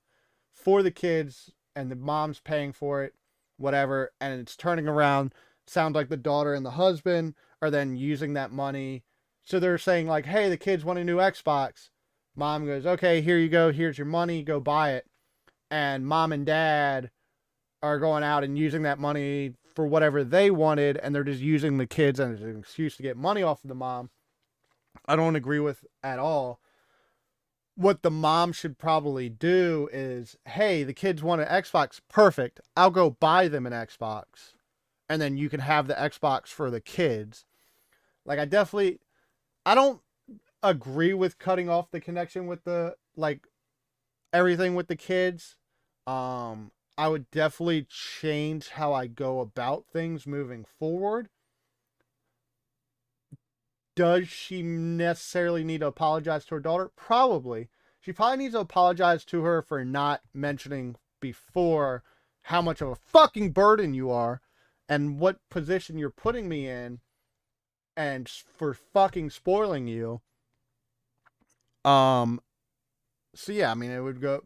for the kids and the mom's paying for it, whatever, and it's turning around. Sounds like the daughter and the husband are then using that money. So they're saying like, hey, the kids want a new Xbox. Mom goes, okay, here you go. Here's your money. Go buy it. And mom and dad are going out and using that money for whatever they wanted, and they're just using the kids as an excuse to get money off of the mom. I don't agree with at all. What the mom should probably do is, hey, the kids want an Xbox. Perfect. I'll go buy them an Xbox. And then you can have the Xbox for the kids. Like, I don't agree with cutting off the connection with everything with the kids. I would definitely change how I go about things moving forward. Does she necessarily need to apologize to her daughter? Probably. She probably needs to apologize to her for not mentioning before how much of a fucking burden you are and what position you're putting me in, and for fucking spoiling you. So yeah, I mean, it would go,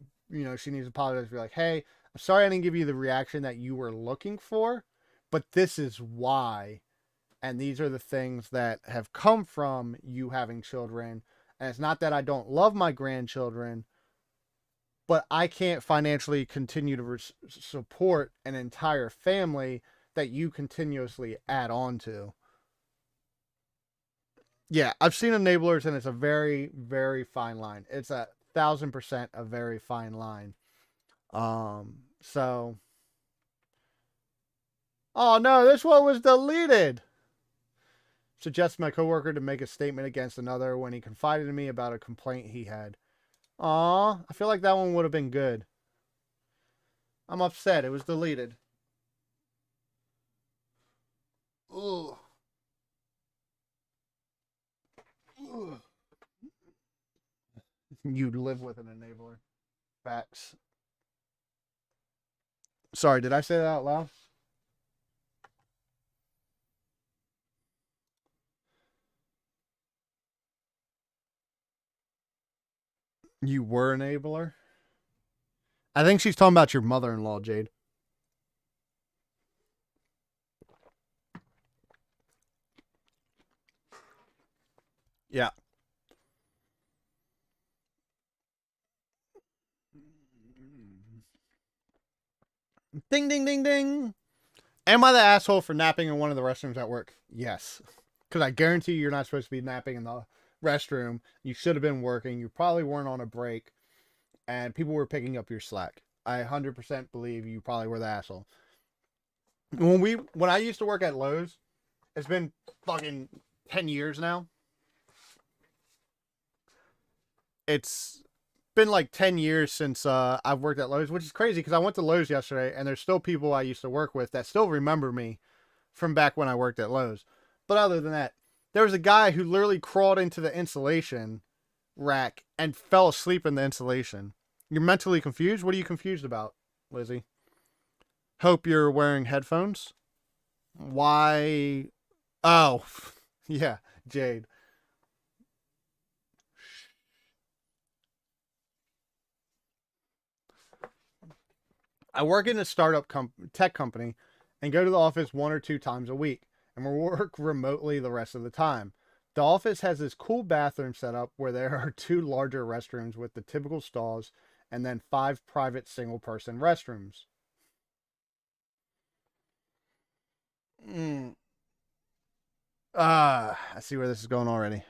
she needs to apologize, be like, hey, I'm sorry I didn't give you the reaction that you were looking for, but this is why. And these are the things that have come from you having children. And it's not that I don't love my grandchildren, but I can't financially continue to support an entire family that you continuously add on to. Yeah, I've seen enablers, and it's a very, very fine line. It's 1,000% a very fine line. So. Oh no, this one was deleted. Suggests my coworker to make a statement against another when he confided in me about a complaint he had. Aw, I feel like that one would have been good. I'm upset. It was deleted. Ugh. Ugh. You'd live with an enabler. Facts. Sorry, did I say that out loud? You were an enabler? I think she's talking about your mother-in-law, Jade. Yeah. Ding, ding, ding, ding. Am I the asshole for napping in one of the restrooms at work? Yes. Because I guarantee you're not supposed to be napping in the restroom. You should have been working. You probably weren't on a break. and people were picking up your slack. I 100% believe you probably were the asshole. When I used to work at Lowe's, it's been fucking 10 years now. It's been like 10 years since I've worked at Lowe's, which is crazy because I went to Lowe's yesterday and there's still people I used to work with that still remember me from back when I worked at Lowe's. But other than that, there was a guy who literally crawled into the insulation rack and fell asleep in the insulation. You're mentally confused? What are you confused about, Lizzie? Hope you're wearing headphones. Why? Oh, yeah, Jade. I work in a startup tech company and go to the office 1 or 2 times a week, and we work remotely the rest of the time. The office has this cool bathroom setup where there are 2 larger restrooms with the typical stalls and then 5 private single-person restrooms. I see where this is going already.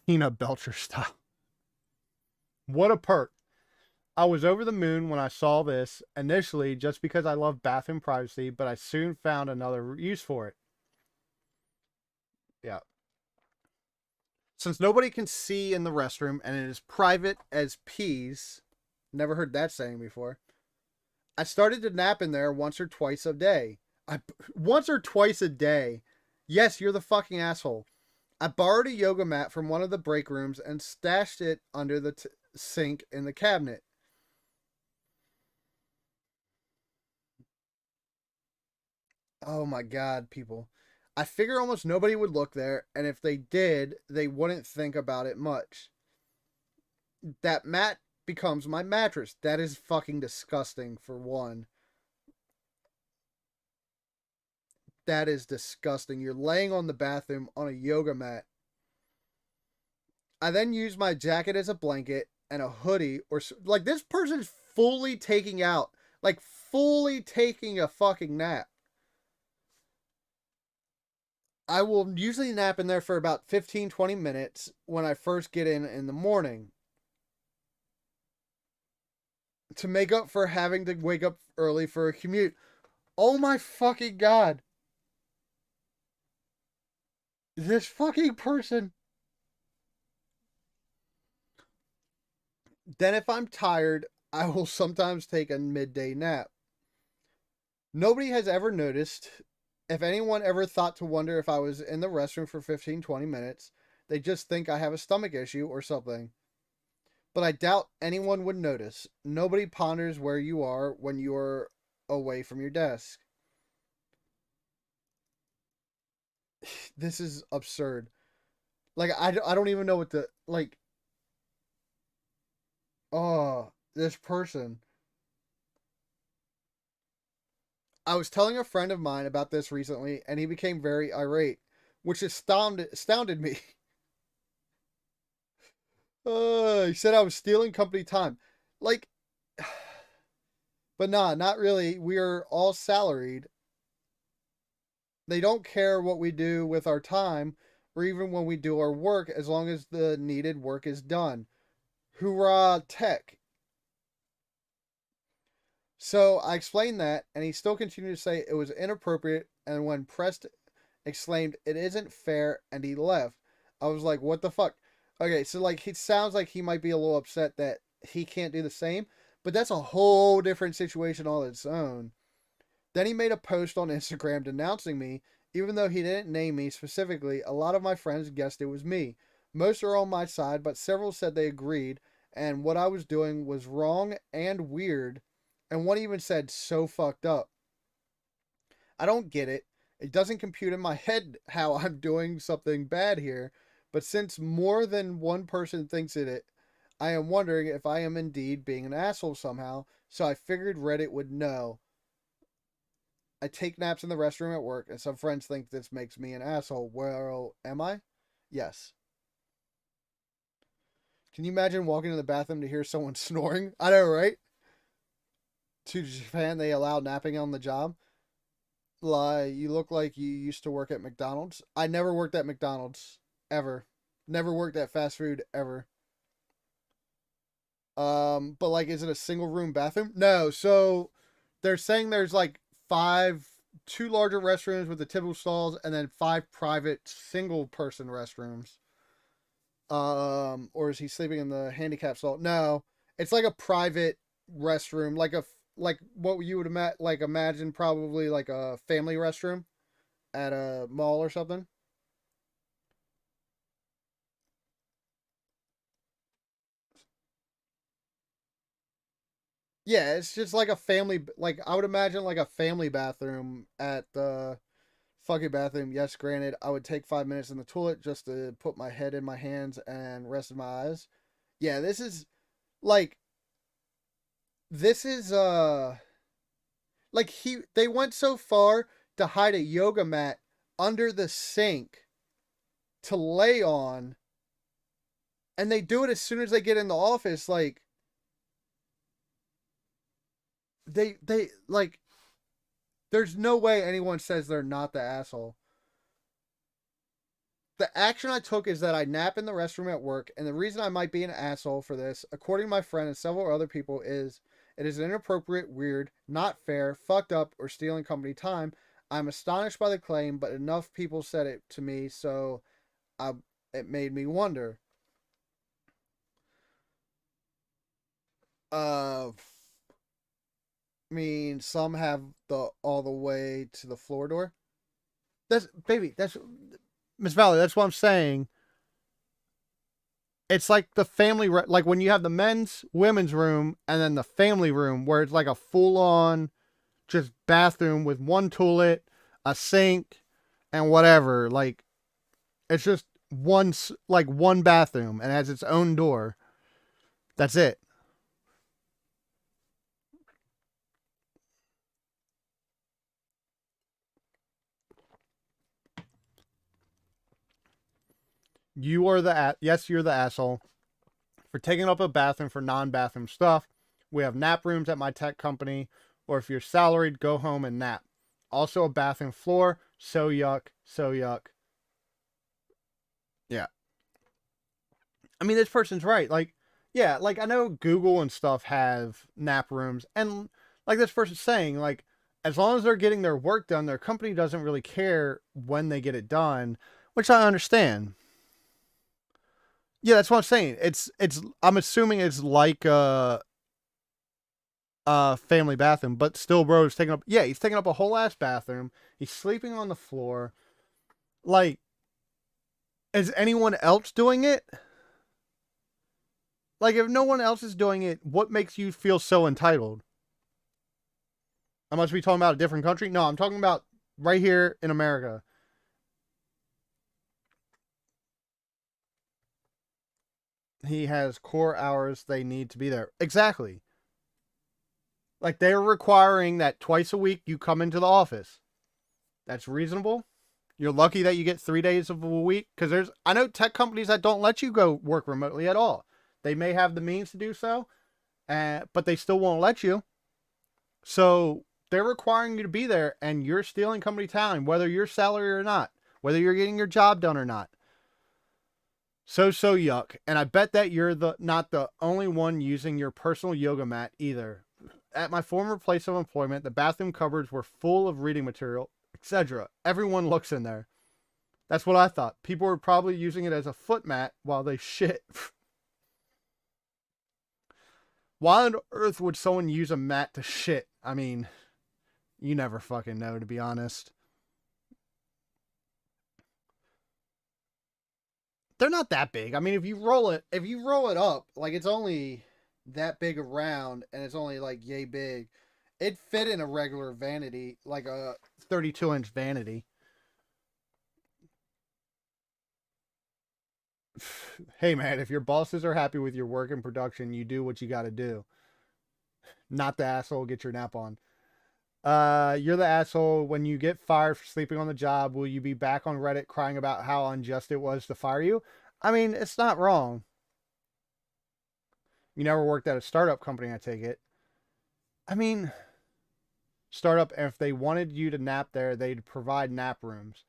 Tina Belcher style. What a perk. I was over the moon when I saw this initially just because I love bathroom privacy, but I soon found another use for it. Yeah. Since nobody can see in the restroom and it is private as peas, never heard that saying before, I started to nap in there once or twice a day. Once or twice a day. Yes, you're the fucking asshole. I borrowed a yoga mat from one of the break rooms and stashed it under the sink in the cabinet. Oh my god, people. I figure almost nobody would look there, and if they did, they wouldn't think about it much. That mat becomes my mattress. That is fucking disgusting, for one. That is disgusting. You're laying on the bathroom on a yoga mat. I then use my jacket as a blanket and a hoodie, or like this person's fully taking out, like fully taking a fucking nap. I will usually nap in there for about 15-20 minutes when I first get in the morning to make up for having to wake up early for a commute. Oh my fucking god. This fucking person. Then if I'm tired, I will sometimes take a midday nap. Nobody has ever noticed. If anyone ever thought to wonder if I was in the restroom for 15-20 minutes, they just think I have a stomach issue or something. But I doubt anyone would notice. Nobody ponders where you are when you are away from your desk. This is absurd. Like, I don't even know what to, like, oh, this person. I was telling a friend of mine about this recently, and he became very irate, which astounded me. He said I was stealing company time. Like, but nah, not really. We are all salaried. They don't care what we do with our time or even when we do our work as long as the needed work is done. Hoorah, tech. So I explained that, and he still continued to say it was inappropriate, and when pressed, exclaimed, "It isn't fair," and he left. I was like, what the fuck? Okay, so like, it sounds like he might be a little upset that he can't do the same, but that's a whole different situation on its own. Then he made a post on Instagram denouncing me, even though he didn't name me specifically. A lot of my friends guessed it was me. Most are on my side, but several said they agreed, and what I was doing was wrong and weird, and one even said, so fucked up. I don't get it. It doesn't compute in my head how I'm doing something bad here, but since more than one person thinks it, I am wondering if I am indeed being an asshole somehow, so I figured Reddit would know. I take naps in the restroom at work, and some friends think this makes me an asshole. Well, am I? Yes. Can you imagine walking to the bathroom to hear someone snoring? I know, right? To Japan, they allow napping on the job. Like, you look like you used to work at McDonald's. I never worked at McDonald's. Ever. Never worked at fast food, ever. But like, is it a single room bathroom? No. So they're saying there's like two larger restrooms with the typical stalls, and then 5 private single person restrooms. Or is he sleeping in the handicap stall? No, it's like a private restroom, like what you would imagine probably like a family restroom at a mall or something. Yeah, it's just like a family, like I would imagine like a family bathroom at the fucking bathroom. Yes, granted, I would take 5 minutes in the toilet just to put my head in my hands and rest my eyes. Yeah, like this is like they went so far to hide a yoga mat under the sink to lay on, and they do it as soon as they get in the office. Like they like there's no way anyone says they're not the asshole. The action I took is that I nap in the restroom at work, and the reason I might be an asshole for this, according to my friend and several other people, is it is inappropriate, weird, not fair, fucked up, or stealing company time. I'm astonished by the claim, but enough people said it to me, so I, it made me wonder. I mean, some have the all the way to the floor door. That's baby. That's Miss Valley. That's what I'm saying. It's like the family, like when you have the men's, women's room, and then the family room, where it's like a full-on just bathroom with one toilet, a sink, and whatever. Like it's just one bathroom and has its own door. That's it. You are yes, you're the asshole for taking up a bathroom for non-bathroom stuff. We have nap rooms at my tech company, or if you're salaried, go home and nap. Also a bathroom floor. So yuck. So yuck. Yeah. I mean, this person's right. Like, yeah, like I know Google and stuff have nap rooms, and like this person's saying, like, as long as they're getting their work done, their company doesn't really care when they get it done, which I understand. Yeah, that's what I'm saying. It's I'm assuming it's like a family bathroom, but still, bro, is taking up. Yeah, he's taking up a whole ass bathroom. He's sleeping on the floor. Like, is anyone else doing it? Like, if no one else is doing it, what makes you feel so entitled? I must be talking about a different country. No, I'm talking about right here in America. He has core hours they need to be there. Exactly. Like they're requiring that twice a week you come into the office. That's reasonable. You're lucky that you get 3 days of a week because I know tech companies that don't let you go work remotely at all. They may have the means to do so, but they still won't let you. So they're requiring you to be there, and you're stealing company time, whether you're salary or not, whether you're getting your job done or not. So yuck. And I bet that you're not the only one using your personal yoga mat either. At my former place of employment, the bathroom cupboards were full of reading material, etc. Everyone looks in there. That's what I thought. People were probably using it as a foot mat while they shit. Why on earth would someone use a mat to shit? I mean, you never fucking know, to be honest. They're not that big. I mean, if you roll it up, like it's only that big around, and it's only like yay big. It fit in a regular vanity, like a 32-inch vanity. Hey man, if your bosses are happy with your work and production, you do what you got to do. Not the asshole. Get your nap on. You're the asshole. When you get fired for sleeping on the job, will you be back on Reddit crying about how unjust it was to fire you? I mean, it's not wrong. You never worked at a startup company, I take it. I mean, startup, if they wanted you to nap there, they'd provide nap rooms.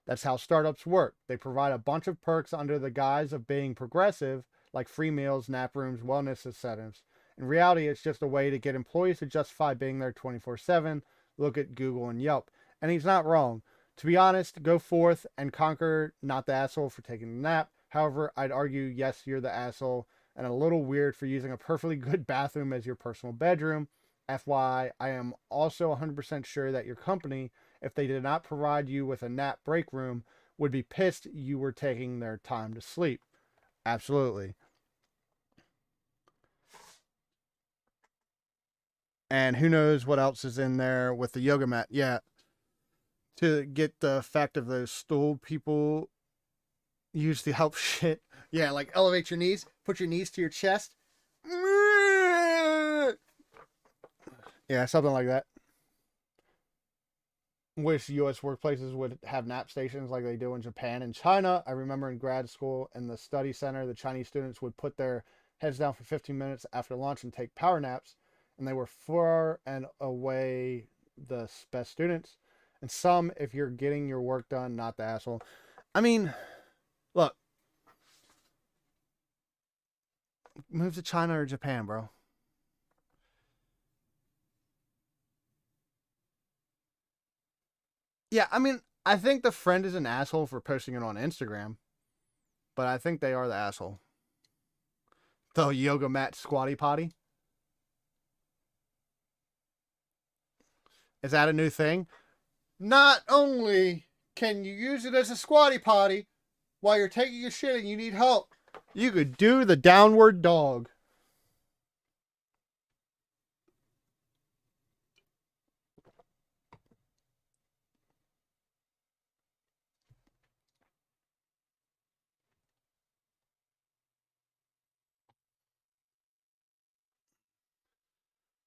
That's how startups work. They provide a bunch of perks under the guise of being progressive, like free meals, nap rooms, wellness incentives. In reality, it's just a way to get employees to justify being there 24/7. Look at Google and Yelp. And he's not wrong. To be honest, go forth and conquer, not the asshole for taking a nap. However, I'd argue, yes, you're the asshole and a little weird for using a perfectly good bathroom as your personal bedroom. FYI, I am also 100% sure that your company, if they did not provide you with a nap break room, would be pissed you were taking their time to sleep. Absolutely. And who knows what else is in there with the yoga mat. Yeah. To get the effect of those stool people use to help shit. Yeah, like elevate your knees, put your knees to your chest. Yeah, something like that. Wish U.S. workplaces would have nap stations like they do in Japan and China. I remember in grad school in the study center, the Chinese students would put their heads down for 15 minutes after lunch and take power naps, and they were far and away the best students. And some, if you're getting your work done, not the asshole. I mean, look, move to China or Japan, bro. Yeah, I mean, I think the friend is an asshole for posting it on Instagram, but I think they are the asshole. The yoga mat squatty potty. Is that a new thing? Not only can you use it as a squatty potty while you're taking a shit and you need help, you could do the downward dog.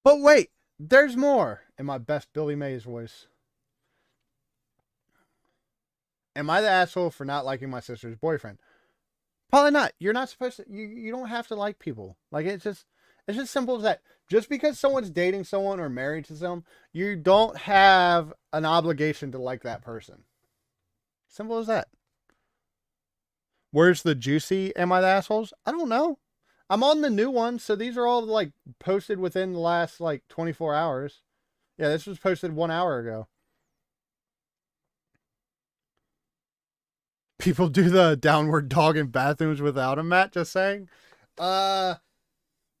But wait, there's more in my best Billy Mays voice. Am I the asshole for not liking my sister's boyfriend? Probably not. You're not supposed to. You don't have to like people. Like it's just simple as that. Just because someone's dating someone or married to them, you don't have an obligation to like that person. Simple as that. Where's the juicy? Am I the assholes? I don't know. I'm on the new one, so these are all like posted within the last like 24 hours. Yeah, this was posted 1 hour ago. People do the downward dog in bathrooms without a mat, just saying. Uh,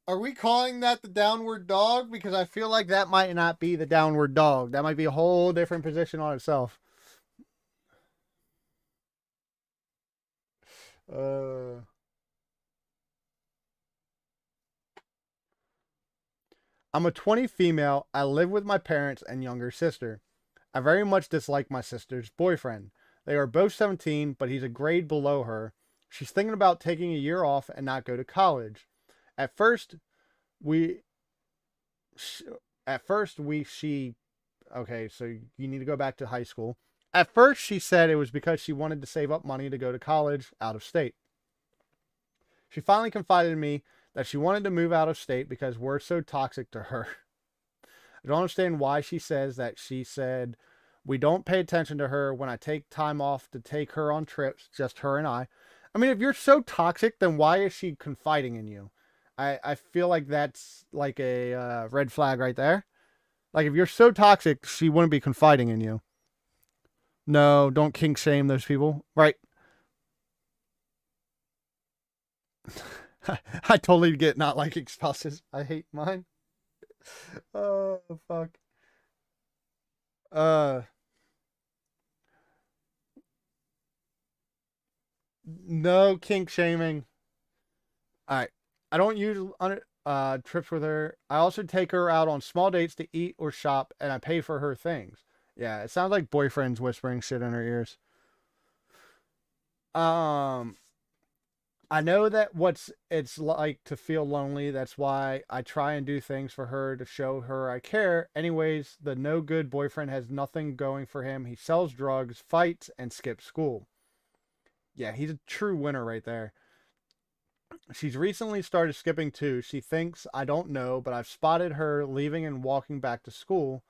are we calling that the downward dog? Because I feel like that might not be the downward dog. That might be a whole different position on itself. Uh, I'm a 20 female. I live with my parents and younger sister. I very much dislike my sister's boyfriend. They are both 17, but he's a grade below her. She's thinking about taking a year off and not go to college. At first, we at first we she okay, so you need to go back to high school. At first, she said it was because she wanted to save up money to go to college out of state. She finally confided in me that she wanted to move out of state because we're so toxic to her. I don't understand why she says that. She said we don't pay attention to her when I take time off to take her on trips, just her and I. I mean, if you're so toxic, then why is she confiding in you? I feel like that's like a red flag right there. Like, if you're so toxic, she wouldn't be confiding in you. No, don't kink shame those people. Right. I totally get not liking spouses. I hate mine. Oh, fuck. Uh, no kink shaming. All right. I don't use trips with her. I also take her out on small dates to eat or shop, and I pay for her things. Yeah, it sounds like boyfriends whispering shit in her ears. Um, I know that what's it's like to feel lonely. That's why I try and do things for her to show her I care. Anyways, the no good boyfriend has nothing going for him. He sells drugs, fights, and skips school. Yeah, he's a true winner right there. She's recently started skipping too. She thinks I don't know, but I've spotted her leaving and walking back to school.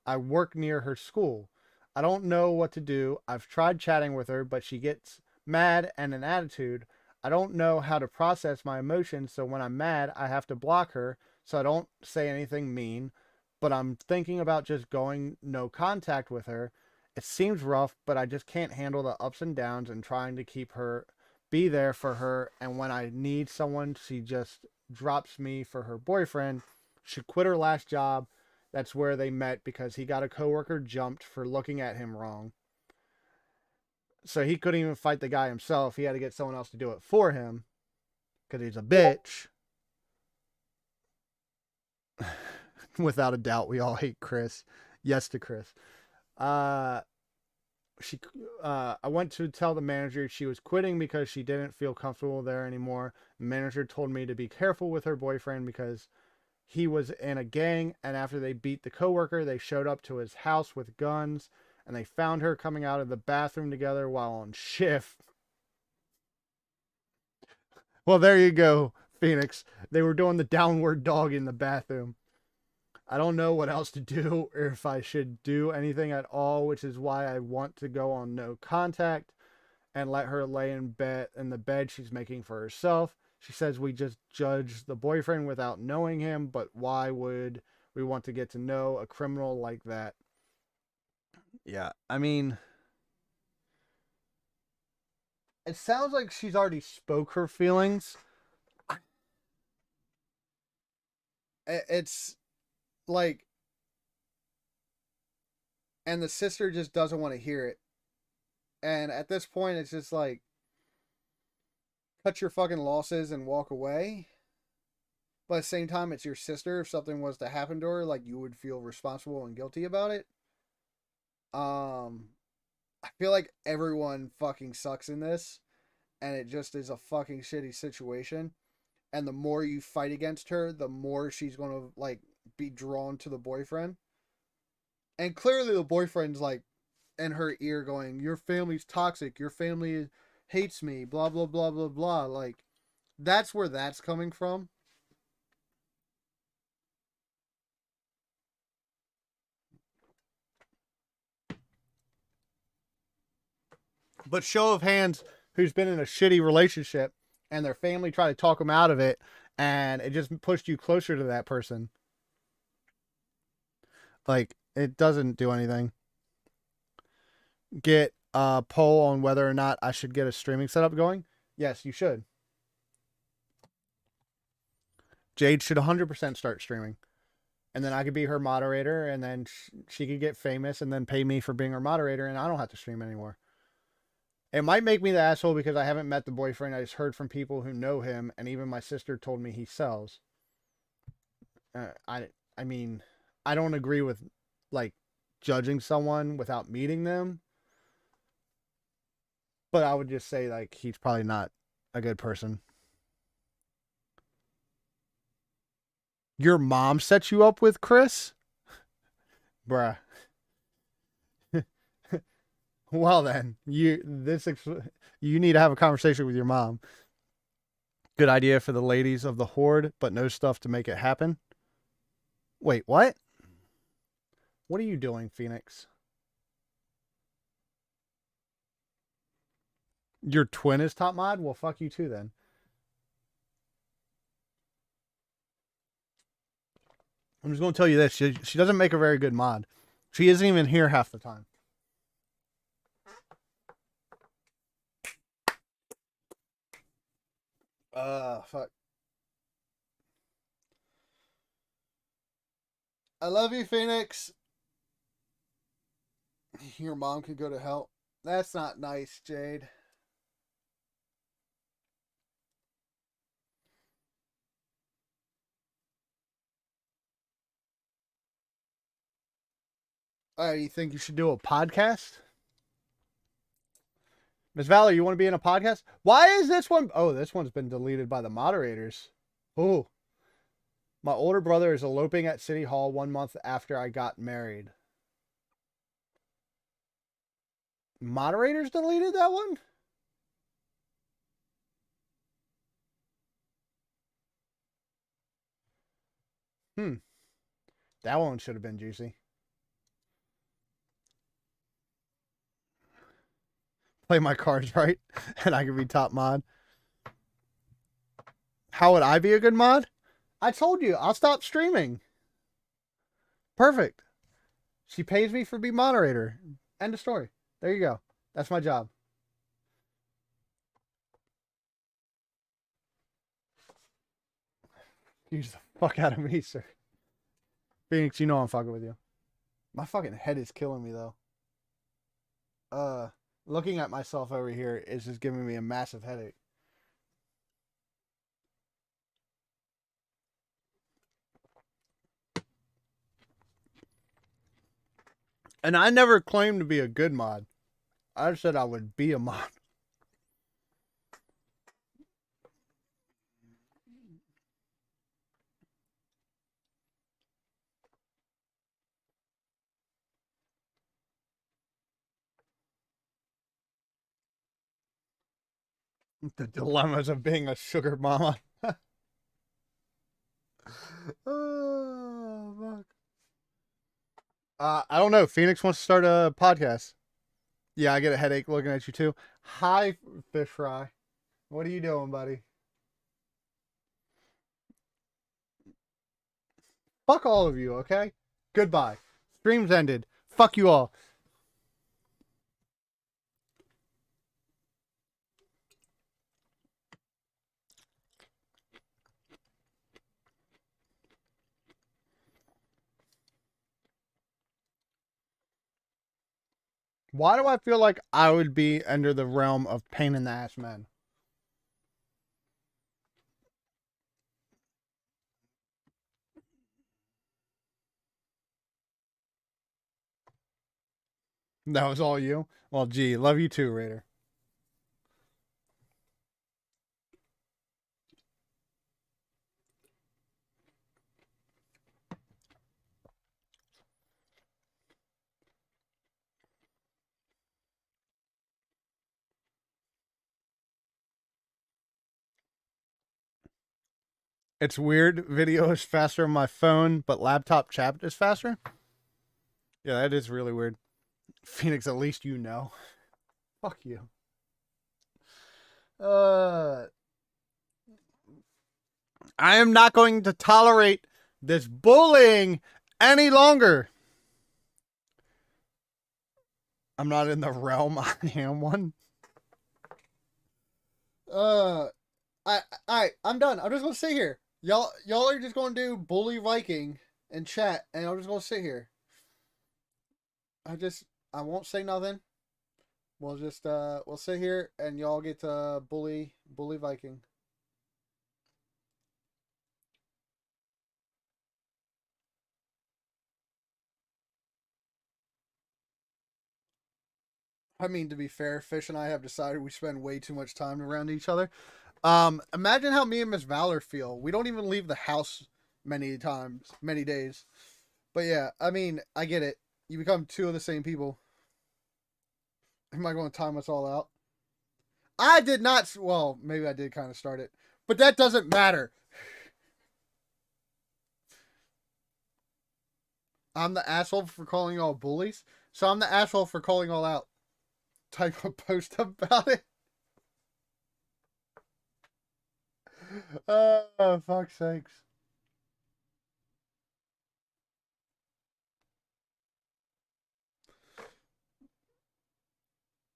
I work near her school. I don't know what to do. I've tried chatting with her, but she gets mad and an attitude. I don't know how to process my emotions, so when I'm mad, I have to block her so I don't say anything mean. But I'm thinking about just going no contact with her. It seems rough, but I just can't handle the ups and downs and trying to keep her, be there for her. And when I need someone, she just drops me for her boyfriend. She quit her last job. That's where they met because he got a coworker jumped for looking at him wrong. So he couldn't even fight the guy himself. He had to get someone else to do it for him because he's a bitch. Without a doubt, we all hate Chris. Yes to Chris. I went to tell the manager she was quitting because she didn't feel comfortable there anymore. The manager told me to be careful with her boyfriend because he was in a gang, and after they beat the coworker, they showed up to his house with guns, and they found her coming out of the bathroom together while on shift. Well, there you go, Phoenix. They were doing the downward dog in the bathroom. I don't know what else to do or if I should do anything at all, which is why I want to go on no contact and let her lay in the bed she's making for herself. She says we just judge the boyfriend without knowing him, but why would we want to get to know a criminal like that? Yeah, I mean, it sounds like she's already spoke her feelings. It's like, and the sister just doesn't want to hear it. And at this point, it's just like, cut your fucking losses and walk away. But at the same time, it's your sister. If something was to happen to her, like, you would feel responsible and guilty about it. I feel like everyone fucking sucks in this, and it just is a fucking shitty situation. And the more you fight against her, the more she's gonna like be drawn to the boyfriend. And clearly, the boyfriend's like in her ear going, "Your family's toxic. Your family hates me. Blah blah blah blah blah." Like, that's where that's coming from. But show of hands, who's been in a shitty relationship and their family try to talk them out of it, and it just pushed you closer to that person. Like, it doesn't do anything. Get a poll on whether or not I should get a streaming setup going. Yes, you should. Jade should 100% start streaming. And then I could be her moderator, and then she could get famous and then pay me for being her moderator, and I don't have to stream anymore. It might make me the asshole because I haven't met the boyfriend. I just heard from people who know him, and even my sister told me he sells. I mean, I don't agree with like judging someone without meeting them, but I would just say like he's probably not a good person. Your mom set you up with Chris? Bruh. Well then, you need to have a conversation with your mom. Good idea for the ladies of the horde, but no stuff to make it happen. Wait, what? What are you doing, Phoenix? Your twin is top mod? Well, fuck you too then. I'm just going to tell you this. She doesn't make a very good mod. She isn't even here half the time. Fuck. I love you, Phoenix. Your mom could go to hell. That's not nice, Jade. You think you should do a podcast? Miss Valor, you want to be in a podcast? Why is this one? Oh, this one's been deleted by the moderators. Oh. My older brother is eloping at City Hall 1 month after I got married. Moderators deleted that one? That one should have been juicy. Play my cards right, and I could be top mod. How would I be a good mod? I told you, I'll stop streaming. Perfect. She pays me for being moderator. End of story. There you go. That's my job. Use the fuck out of me, sir. Phoenix, you know I'm fucking with you. My fucking head is killing me though. Looking at myself over here is just giving me a massive headache. And I never claimed to be a good mod. I said I would be a mod. The dilemmas of being a sugar mama. Oh, fuck. I don't know. Phoenix wants to start a podcast. Yeah, I get a headache looking at you too. Hi, Fish Fry. What are you doing, buddy? Fuck all of you, okay? Goodbye. Stream's ended. Fuck you all. Why do I feel like I would be under the realm of pain in the ass men? That was all you? Well, gee, love you too, Raider. It's weird. Video is faster on my phone, but laptop chat is faster. Yeah, that is really weird. Phoenix, at least you know. Fuck you. I am not going to tolerate this bullying any longer. I'm not in the realm. I am one. I'm done. I'm just gonna sit here. Y'all are just gonna do bully Viking and chat, and I'm just gonna sit here. I won't say nothing. We'll sit here and y'all get to bully Viking. I mean, to be fair, Fish and I have decided we spend way too much time around each other. Imagine how me and Miss Valor feel. We don't even leave the house many times, many days. But yeah, I mean, I get it. You become two of the same people. Am I going to time us all out? I did not. Well, maybe I did kind of start it, but that doesn't matter. I'm the asshole for calling y'all bullies, so I'm the asshole for calling all out. Type a post about it. Oh, fuck's sakes.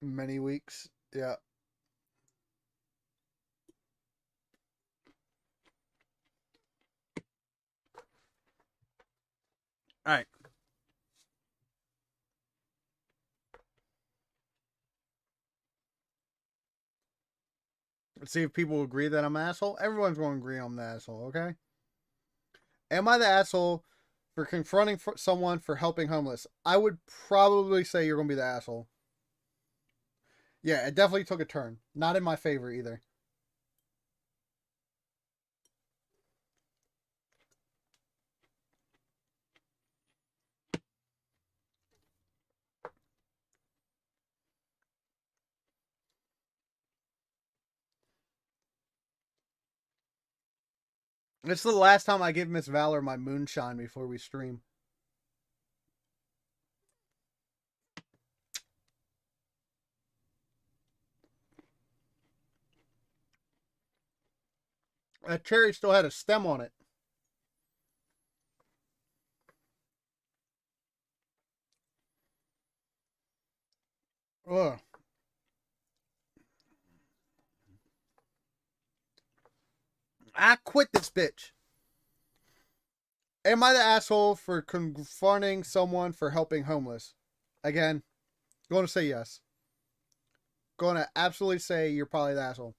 Many weeks. Yeah. All right. Let's see if people agree that I'm an asshole. Everyone's going to agree I'm the asshole, okay? Am I the asshole for confronting someone for helping homeless? I would probably say you're going to be the asshole. Yeah, it definitely took a turn. Not in my favor either. It's the last time I give Miss Valor my moonshine before we stream. That cherry still had a stem on it. Ugh. I quit this bitch. Am I the asshole for confronting someone for helping homeless? Again, going to say yes. Going to absolutely say you're probably the asshole.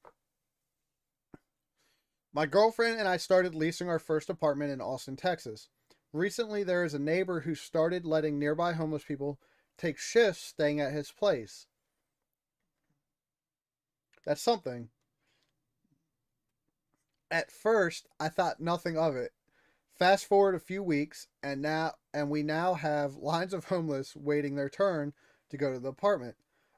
My girlfriend and I started leasing our first apartment in Austin, Texas. Recently, there is a neighbor who started letting nearby homeless people take shifts staying at his place. That's something. At first, I thought nothing of it. Fast forward a few weeks, and we now have lines of homeless waiting their turn to go to the apartment.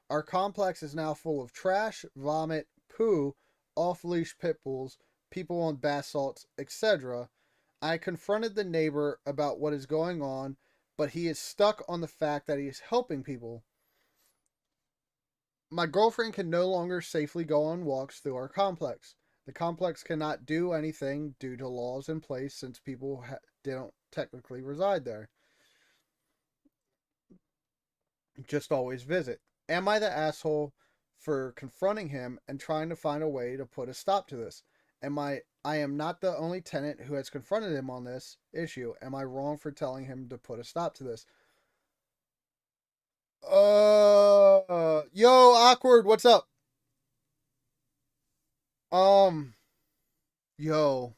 Our complex is now full of trash, vomit, poo, off-leash pit bulls, people on bath salts, etc. I confronted the neighbor about what is going on, but he is stuck on the fact that he is helping people. My girlfriend can no longer safely go on walks through our complex. The complex cannot do anything due to laws in place since people don't technically reside there. Just always visit. Am I the asshole for confronting him and trying to find a way to put a stop to this? I am not the only tenant who has confronted him on this issue. Am I wrong for telling him to put a stop to this? Yo, awkward, what's up? Um, yo.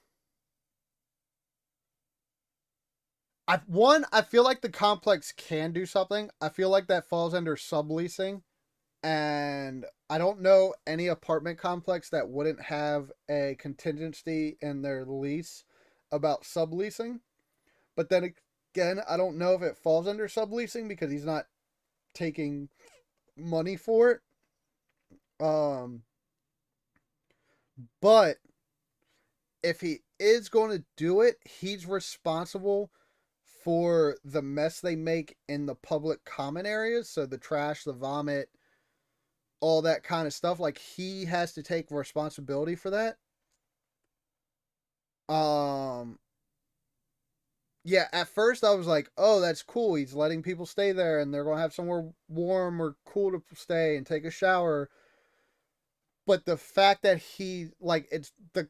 I feel like the complex can do something. I feel like that falls under subleasing, and I don't know any apartment complex that wouldn't have a contingency in their lease about subleasing. But then again, I don't know if it falls under subleasing because he's not taking money for it. Um, but if he is going to do it, he's responsible for the mess they make in the public common areas. So the trash, the vomit, all that kind of stuff. Like, he has to take responsibility for that. Um, yeah, at first I was like, oh, that's cool. He's letting people stay there and they're going to have somewhere warm or cool to stay and take a shower. But the fact that it's the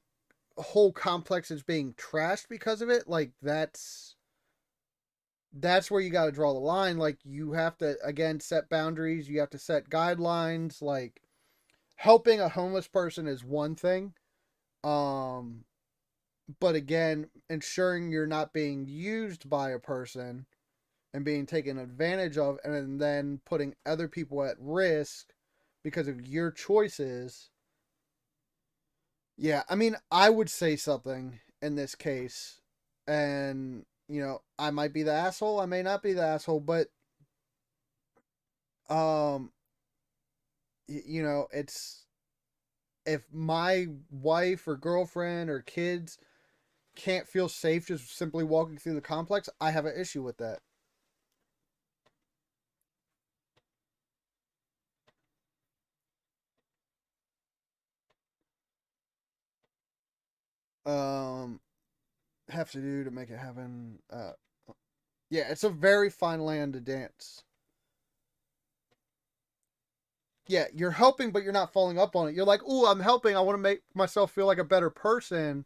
whole complex is being trashed because of it, like, that's where you got to draw the line. Like, you have to, again, set boundaries. You have to set guidelines. Like, helping a homeless person is one thing. Um, but again, ensuring you're not being used by a person and being taken advantage of, and then putting other people at risk because of your choices. Yeah, I mean, I would say something in this case, and I might be the asshole, I may not be the asshole, but um, it's if my wife or girlfriend or kids can't feel safe just simply walking through the complex, I have an issue with that. Um, have to do to make it happen. Yeah, it's a very fine line to dance. Yeah, you're helping, but you're not following up on it. You're like, "Ooh, I'm helping. I want to make myself feel like a better person,"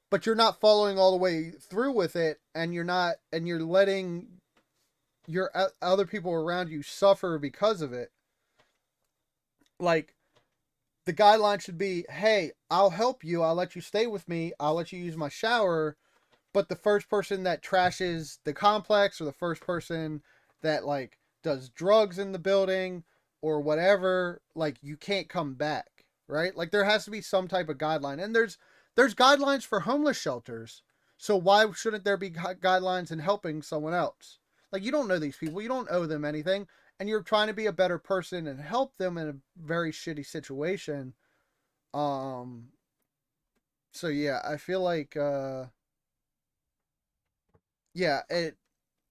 but you're not following all the way through with it, and you're letting your other people around you suffer because of it. Like, the guideline should be, "Hey, I'll help you. I'll let you stay with me. I'll let you use my shower." But the first person that trashes the complex, or the first person that, like, does drugs in the building or whatever, like, you can't come back, right? Like, there has to be some type of guideline. And there's guidelines for homeless shelters. So why shouldn't there be guidelines in helping someone else? Like, you don't know these people, you don't owe them anything, and you're trying to be a better person and help them in a very shitty situation. Um so yeah, I feel like yeah,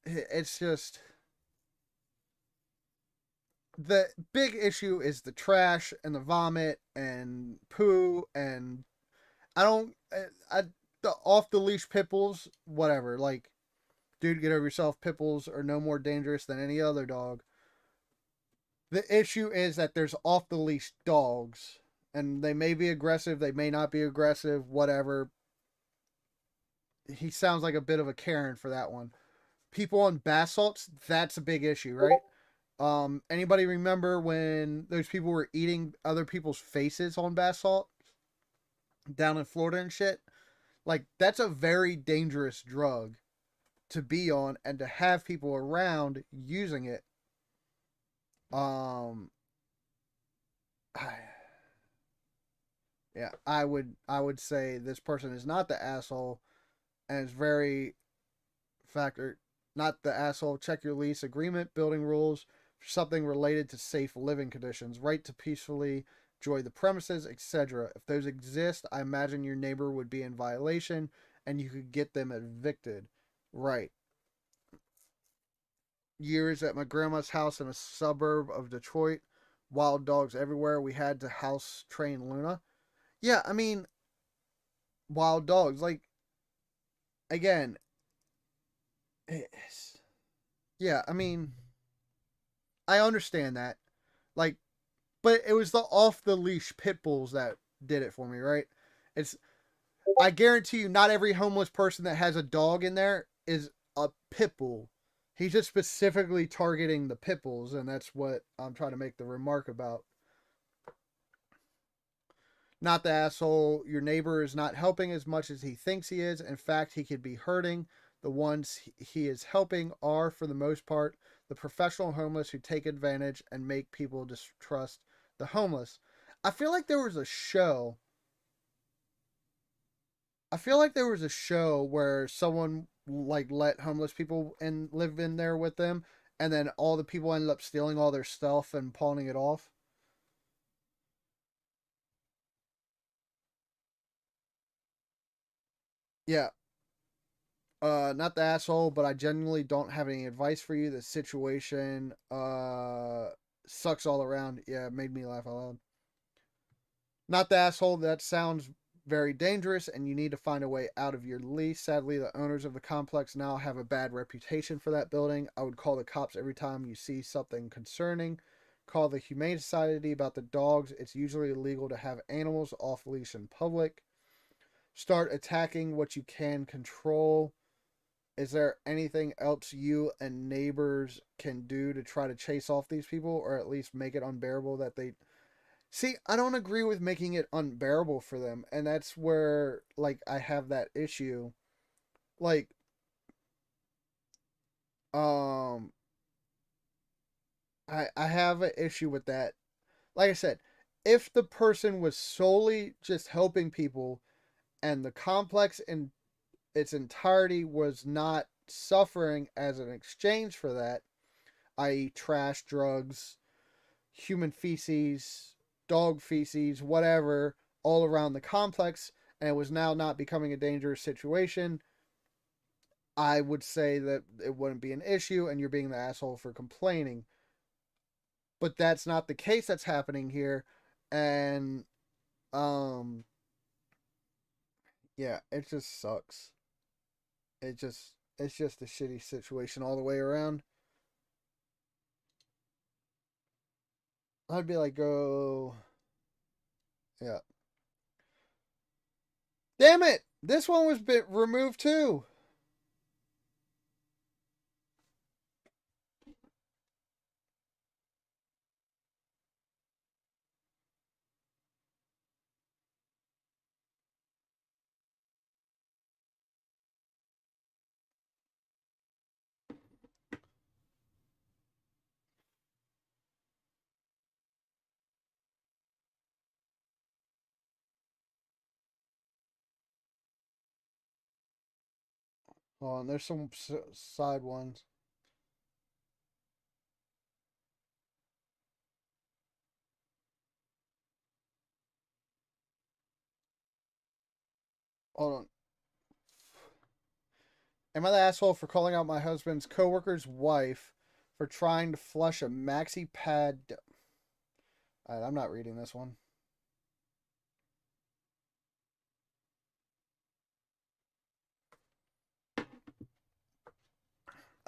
it's just, the big issue is the trash and the vomit and poo, and I don't. The off the leash pit bulls, whatever. Like, dude, get over yourself. Pit bulls are no more dangerous than any other dog. The issue is that there's off the leash dogs, and they may be aggressive, they may not be aggressive, whatever. He sounds like a bit of a Karen for that one. People on basalts, that's a big issue, right? Anybody remember when those people were eating other people's faces on basalt down in Florida and shit? Like, that's a very dangerous drug to be on and to have people around using it. Um, yeah, I would say this person is not the asshole and is very factor not the asshole. Check your lease agreement, building rules, something related to safe living conditions, right to peacefully enjoy the premises, etc. If those exist, I imagine your neighbor would be in violation and you could get them evicted. Right. Years at my grandma's house in a suburb of Detroit, wild dogs everywhere. We had to house train Luna. Yeah, I mean, wild dogs. Like, again, yeah, I mean, I understand that. Like, but it was the off the leash pit bulls that did it for me, right? It's I guarantee you not every homeless person that has a dog in there is a pit bull. He's just specifically targeting the pit bulls, and that's what I'm trying to make the remark about. Not the asshole. Your neighbor is not helping as much as he thinks he is. In fact, he could be hurting. The ones he is helping are, for the most part, the professional homeless who take advantage and make people distrust the homeless. I feel like there was a show. I feel like there was a show where someone like let homeless people and live in there with them, and then all the people ended up stealing all their stuff and pawning it off. Yeah, not the asshole, but I genuinely don't have any advice for you. The situation sucks all around. Yeah, it made me laugh out loud. Not the asshole. That sounds very dangerous, and you need to find a way out of your lease. Sadly, the owners of the complex now have a bad reputation for that building. I would call the cops every time you see something concerning. Call the Humane Society about the dogs. It's usually illegal to have animals off leash in public. Start attacking what you can control. Is there anything else you and neighbors can do to try to chase off these people, or at least make it unbearable that they see? I don't agree with making it unbearable for them, and that's where like I have that issue. Like, um, I have an issue with that. Like I said, if the person was solely just helping people, and the complex in its entirety was not suffering as an exchange for that, i.e., trash, drugs, human feces, dog feces, whatever, all around the complex, and it was now not becoming a dangerous situation, I would say that it wouldn't be an issue and you're being the asshole for complaining. But that's not the case that's happening here. And, um, yeah, it just sucks. It's just a shitty situation all the way around. I'd be like, go. Yeah. Damn it! This one was bit removed too. Hold on, there's some side ones. Hold on. Am I the asshole for calling out my husband's coworker's wife for trying to flush a maxi pad? I'm not reading this one.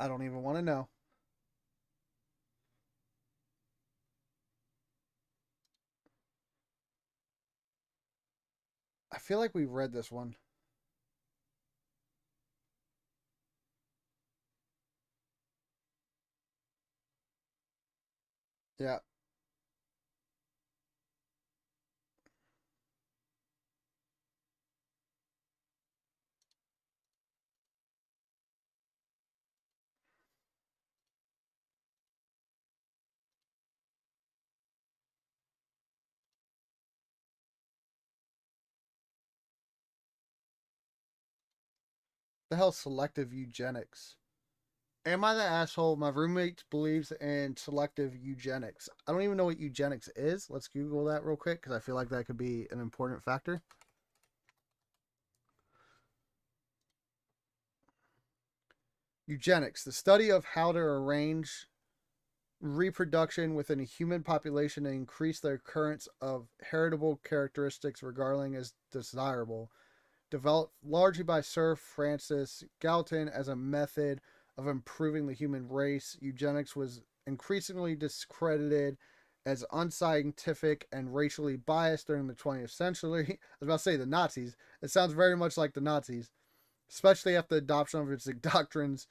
I don't even want to know. I feel like we read this one. Yeah. The hell selective eugenics? Am I the asshole? My roommate believes in selective eugenics. I don't even know what eugenics is. Let's Google that real quick because I feel like that could be an important factor. Eugenics, the study of how to arrange reproduction within a human population and increase the occurrence of heritable characteristics regarding as desirable. Developed largely by Sir Francis Galton as a method of improving the human race, eugenics was increasingly discredited as unscientific and racially biased during the 20th century. I was about to say the Nazis. It sounds very much like the Nazis, especially after the adoption of its doctrines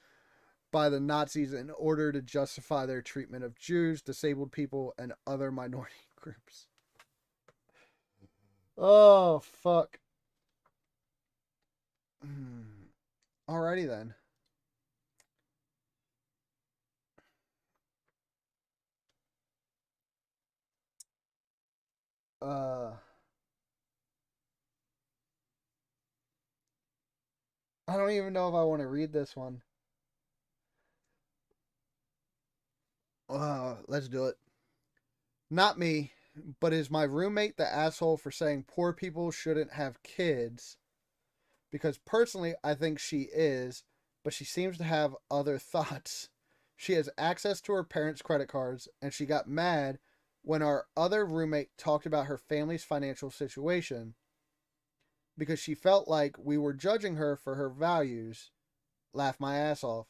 by the Nazis in order to justify their treatment of Jews, disabled people, and other minority groups. Oh, fuck. Alrighty then. I don't even know if I want to read this one. Let's do it. Not me, but is my roommate the asshole for saying poor people shouldn't have kids? Because personally, I think she is, but she seems to have other thoughts. She has access to her parents' credit cards, and she got mad when our other roommate talked about her family's financial situation because she felt like we were judging her for her values. Laugh my ass off.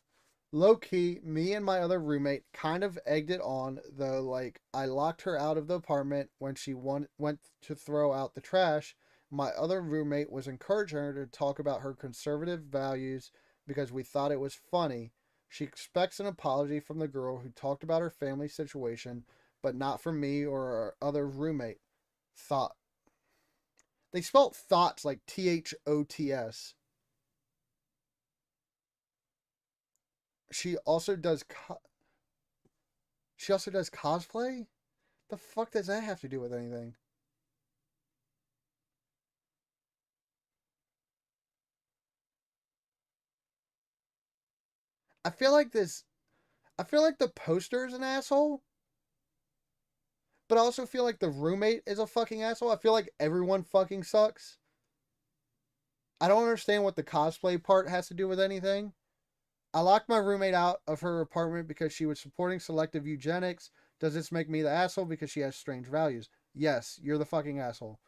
Low key, me and my other roommate kind of egged it on, though. Like, I locked her out of the apartment when she went to throw out the trash. My other roommate was encouraging her to talk about her conservative values because we thought it was funny. She expects an apology from the girl who talked about her family situation, but not from me or our other roommate. Thought. They spelled thoughts like THOTS. She also does she also does cosplay? The fuck does that have to do with anything? I feel like this I feel like the poster is an asshole, but I also feel like the roommate is a fucking asshole. I feel like everyone fucking sucks. I don't understand what the cosplay part has to do with anything. I locked my roommate out of her apartment because she was supporting selective eugenics. Does this make me the asshole because she has strange values? Yes, you're the fucking asshole.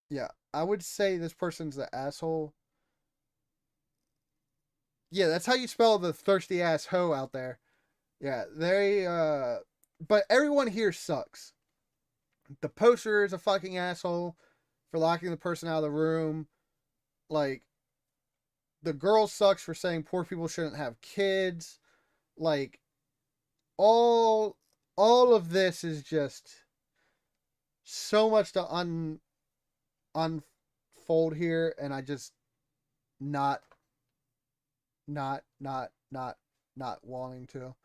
Yeah, I would say this person's the asshole. Yeah, that's how you spell the thirsty ass hoe out there. Yeah, but everyone here sucks. The poster is a fucking asshole for locking the person out of the room. Like, the girl sucks for saying poor people shouldn't have kids. Like, all all of this is just so much to unfold here, and I just not not not not not wanting to.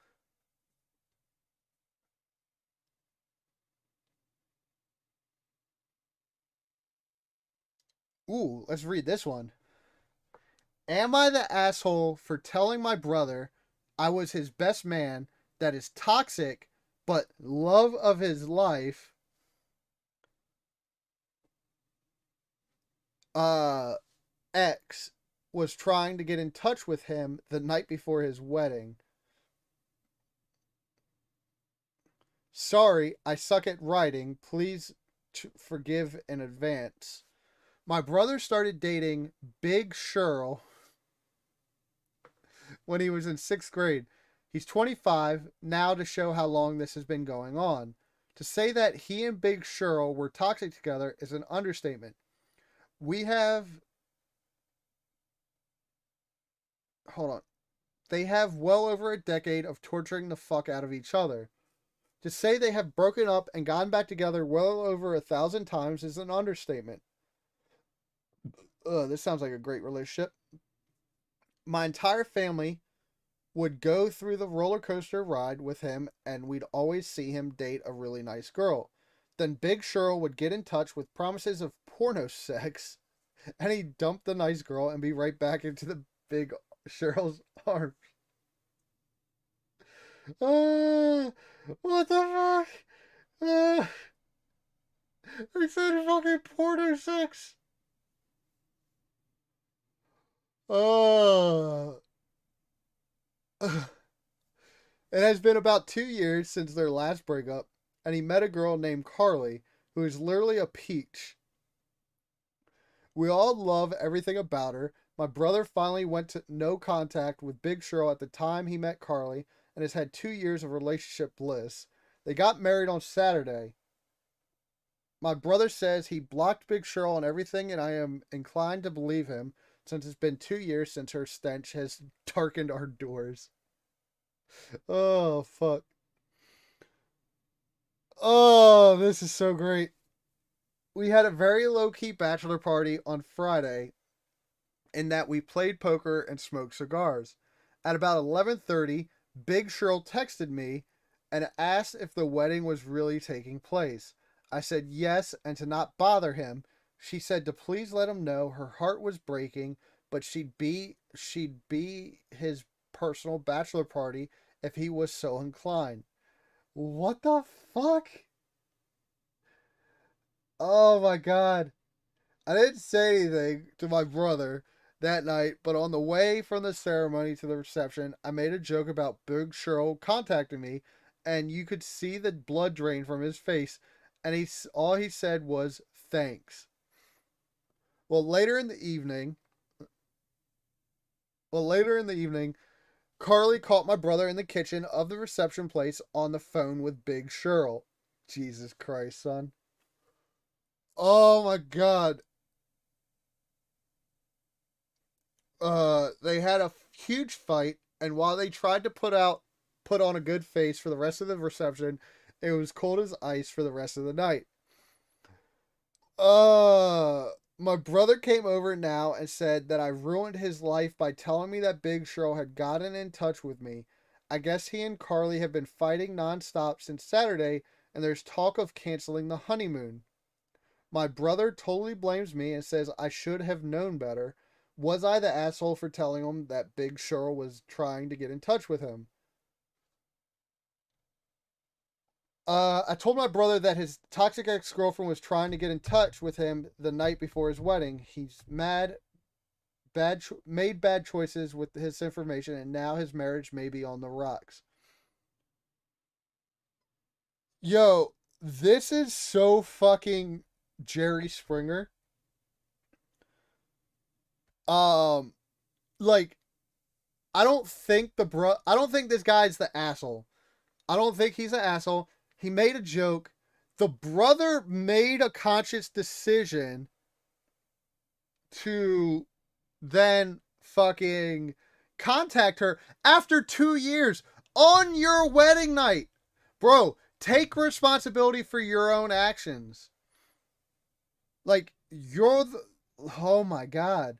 Ooh, let's read this one. Am I the asshole for telling my brother I was his best man that is toxic but love of his life? Uh X was trying to get in touch with him the night before his wedding. Sorry, I suck at writing. Please to forgive in advance. My brother started dating Big Cheryl when he was in 6th grade. He's 25 now. To show how long this has been going on. To say that he and Big Cheryl were toxic together is an understatement. We have... Hold on. They have well over a decade of torturing the fuck out of each other. To say they have broken up and gotten back together well over 1,000 times is an understatement. This sounds like a great relationship. My entire family would go through the roller coaster ride with him, and we'd always see him date a really nice girl. Then Big Cheryl would get in touch with promises of porno sex, and he'd dump the nice girl and be right back into the Big Cheryl's arms. What the fuck? He said fucking porno sex. It has been about 2 years since their last breakup, and he met a girl named Carly, who is literally a peach. We all love everything about her. My brother finally went to no contact with Big Cheryl at the time he met Carly, and has had 2 years of relationship bliss. They got married on Saturday. My brother says he blocked Big Cheryl on everything, and I am inclined to believe him, since it's been 2 years since her stench has darkened our doors. Oh, fuck. Oh, this is so great. We had a very low-key bachelor party on Friday, in that we played poker and smoked cigars. At about 11:30, Big Cheryl texted me and asked if the wedding was really taking place. I said yes, and to not bother him, she said to please let him know her heart was breaking, but she'd be his personal bachelor party if he was so inclined. What the fuck? Oh my god. I didn't say anything to my brother that night, but on the way from the ceremony to the reception, I made a joke about Big Cheryl contacting me, and you could see the blood drain from his face, and all he said was thanks. Well, later in the evening, Carly caught my brother in the kitchen of the reception place on the phone with Big Cheryl. Jesus Christ, son. Oh my god. They had a huge fight, and while they tried to put on a good face for the rest of the reception, it was cold as ice for the rest of the night. My brother came over now and said that I ruined his life by telling me that Big Cheryl had gotten in touch with me. I guess he and Carly have been fighting nonstop since Saturday, and there's talk of canceling the honeymoon. My brother totally blames me and says I should have known better. Was I the asshole for telling him that Big Cheryl was trying to get in touch with him? I told my brother that his toxic ex-girlfriend was trying to get in touch with him the night before his wedding. He's mad, made bad choices with his information, and now his marriage may be on the rocks. Yo, this is so fucking Jerry Springer. Like, I don't think this guy's the asshole. I don't think he's an asshole. He made a joke. The brother made a conscious decision to then fucking contact her after 2 years on your wedding night. Bro, take responsibility for your own actions. Like, oh my god.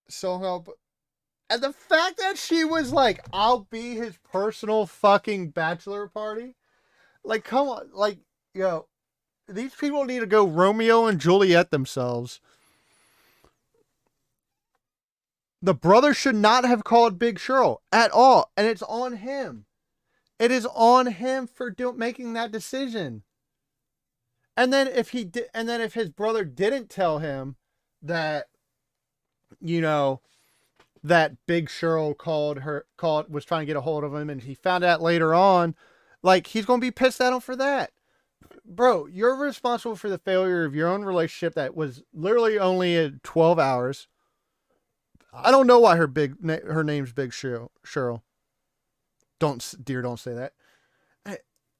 So help. And the fact that she was like, I'll be his personal fucking bachelor party. Like, come on. Like, yo, these people need to go Romeo and Juliet themselves. The brother should not have called Big Cheryl at all. And it's on him. It is on him for making that decision. And then if his brother didn't tell him that, you know, that Big Cheryl was trying to get a hold of him, and he found out later on, Like, he's going to be pissed at him for that. Bro, you're responsible for the failure of your own relationship that was literally only at 12 hours. I don't know why her name's Big Cheryl. Don't say that.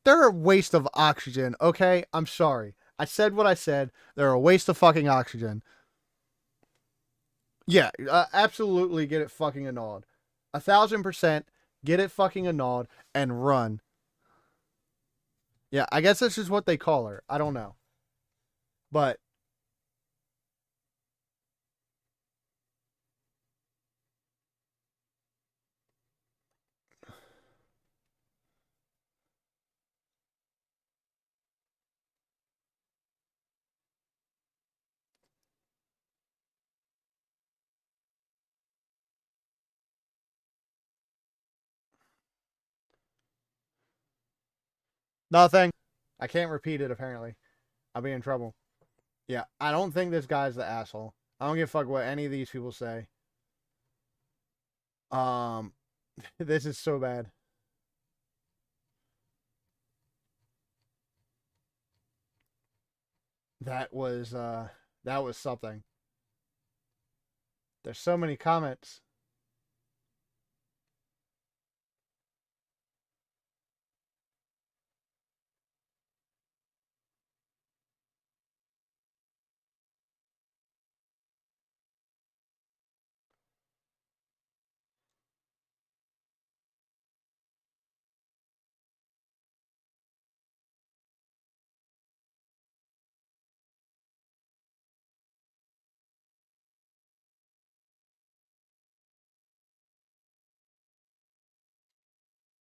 They're a waste of oxygen, okay? I'm sorry. I said what I said. They're a waste of fucking oxygen. Yeah, absolutely get it fucking annulled. 1,000% get it fucking annulled and run. Yeah, I guess that's just what they call her. I don't know. But nothing. I can't repeat it apparently. I'll be in trouble. Yeah, I don't think this guy's the asshole. I don't give a fuck what any of these people say. Um this is so bad. That was something. There's so many comments.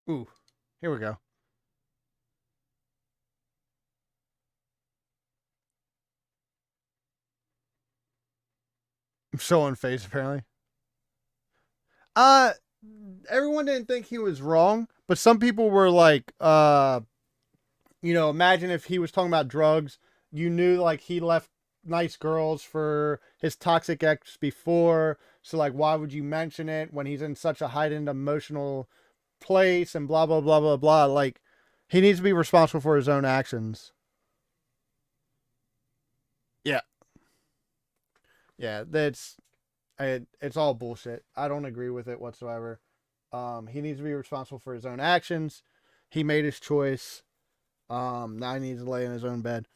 Ooh, here we go. I'm so unfazed apparently. Uh Everyone didn't think he was wrong, but some people were like, imagine if he was talking about drugs, you knew like he left nice girls for his toxic ex before, so like why would you mention it when he's in such a heightened emotional place and blah blah blah blah blah. Like, he needs to be responsible for his own actions. Yeah. Yeah, it's all bullshit. I don't agree with it whatsoever. He needs to be responsible for his own actions. He made his choice. Now he needs to lay in his own bed.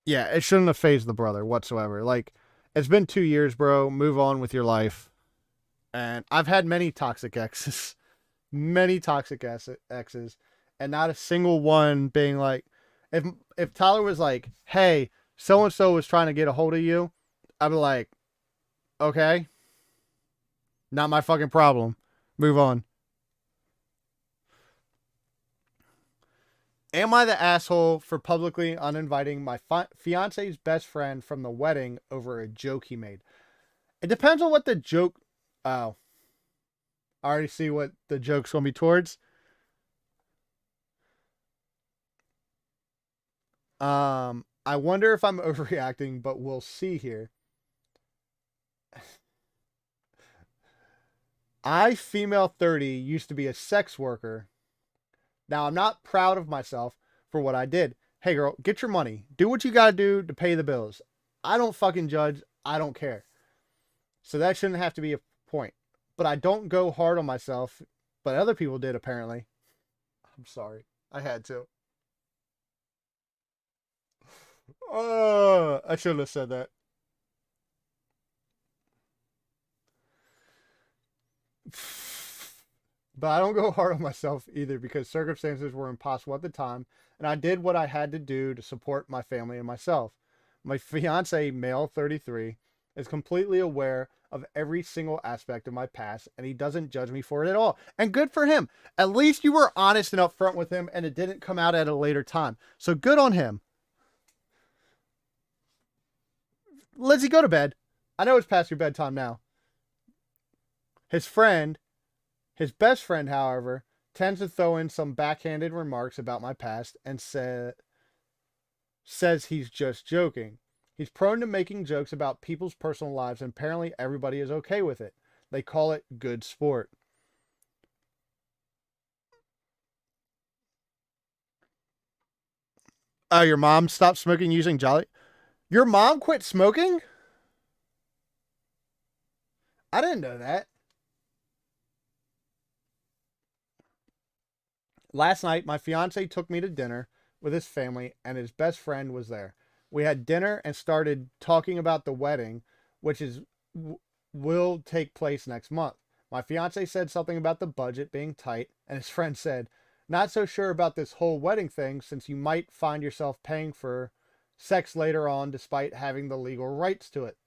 Yeah, it shouldn't have phased the brother whatsoever. Like, it's been 2 years, bro. Move on with your life. And I've had many toxic exes, many toxic exes, and not a single one being like, if Tyler was like, hey, so and so was trying to get a hold of you, I'd be like, okay, not my fucking problem. Move on. Am I the asshole for publicly uninviting my fiance's best friend from the wedding over a joke he made? It depends on what the joke. Oh, I already see what the joke's gonna be towards. I wonder if I'm overreacting, but we'll see here. I, female 30, used to be a sex worker. Now, I'm not proud of myself for what I did. Hey, girl, get your money. Do what you gotta do to pay the bills. I don't fucking judge. I don't care. So that shouldn't have to be a point. But I don't go hard on myself, but other people did, apparently. I'm sorry. I had to. I shouldn't have said that. But I don't go hard on myself either because circumstances were impossible at the time, and I did what I had to do to support my family and myself. My fiance, male 33, is completely aware of every single aspect of my past, and he doesn't judge me for it at all. And good for him. At least you were honest and upfront with him, and it didn't come out at a later time. So good on him. Lizzie, go to bed. I know it's past your bedtime now. His friend, his best friend, however, tends to throw in some backhanded remarks about my past and says he's just joking. He's prone to making jokes about people's personal lives, and apparently everybody is okay with it. They call it good sport. Oh, your mom stopped smoking using Jolly? Your mom quit smoking? I didn't know that. Last night, my fiance took me to dinner with his family, and his best friend was there. We had dinner and started talking about the wedding, which is will take place next month. My fiance said something about the budget being tight, and his friend said, "Not so sure about this whole wedding thing since you might find yourself paying for sex later on despite having the legal rights to it."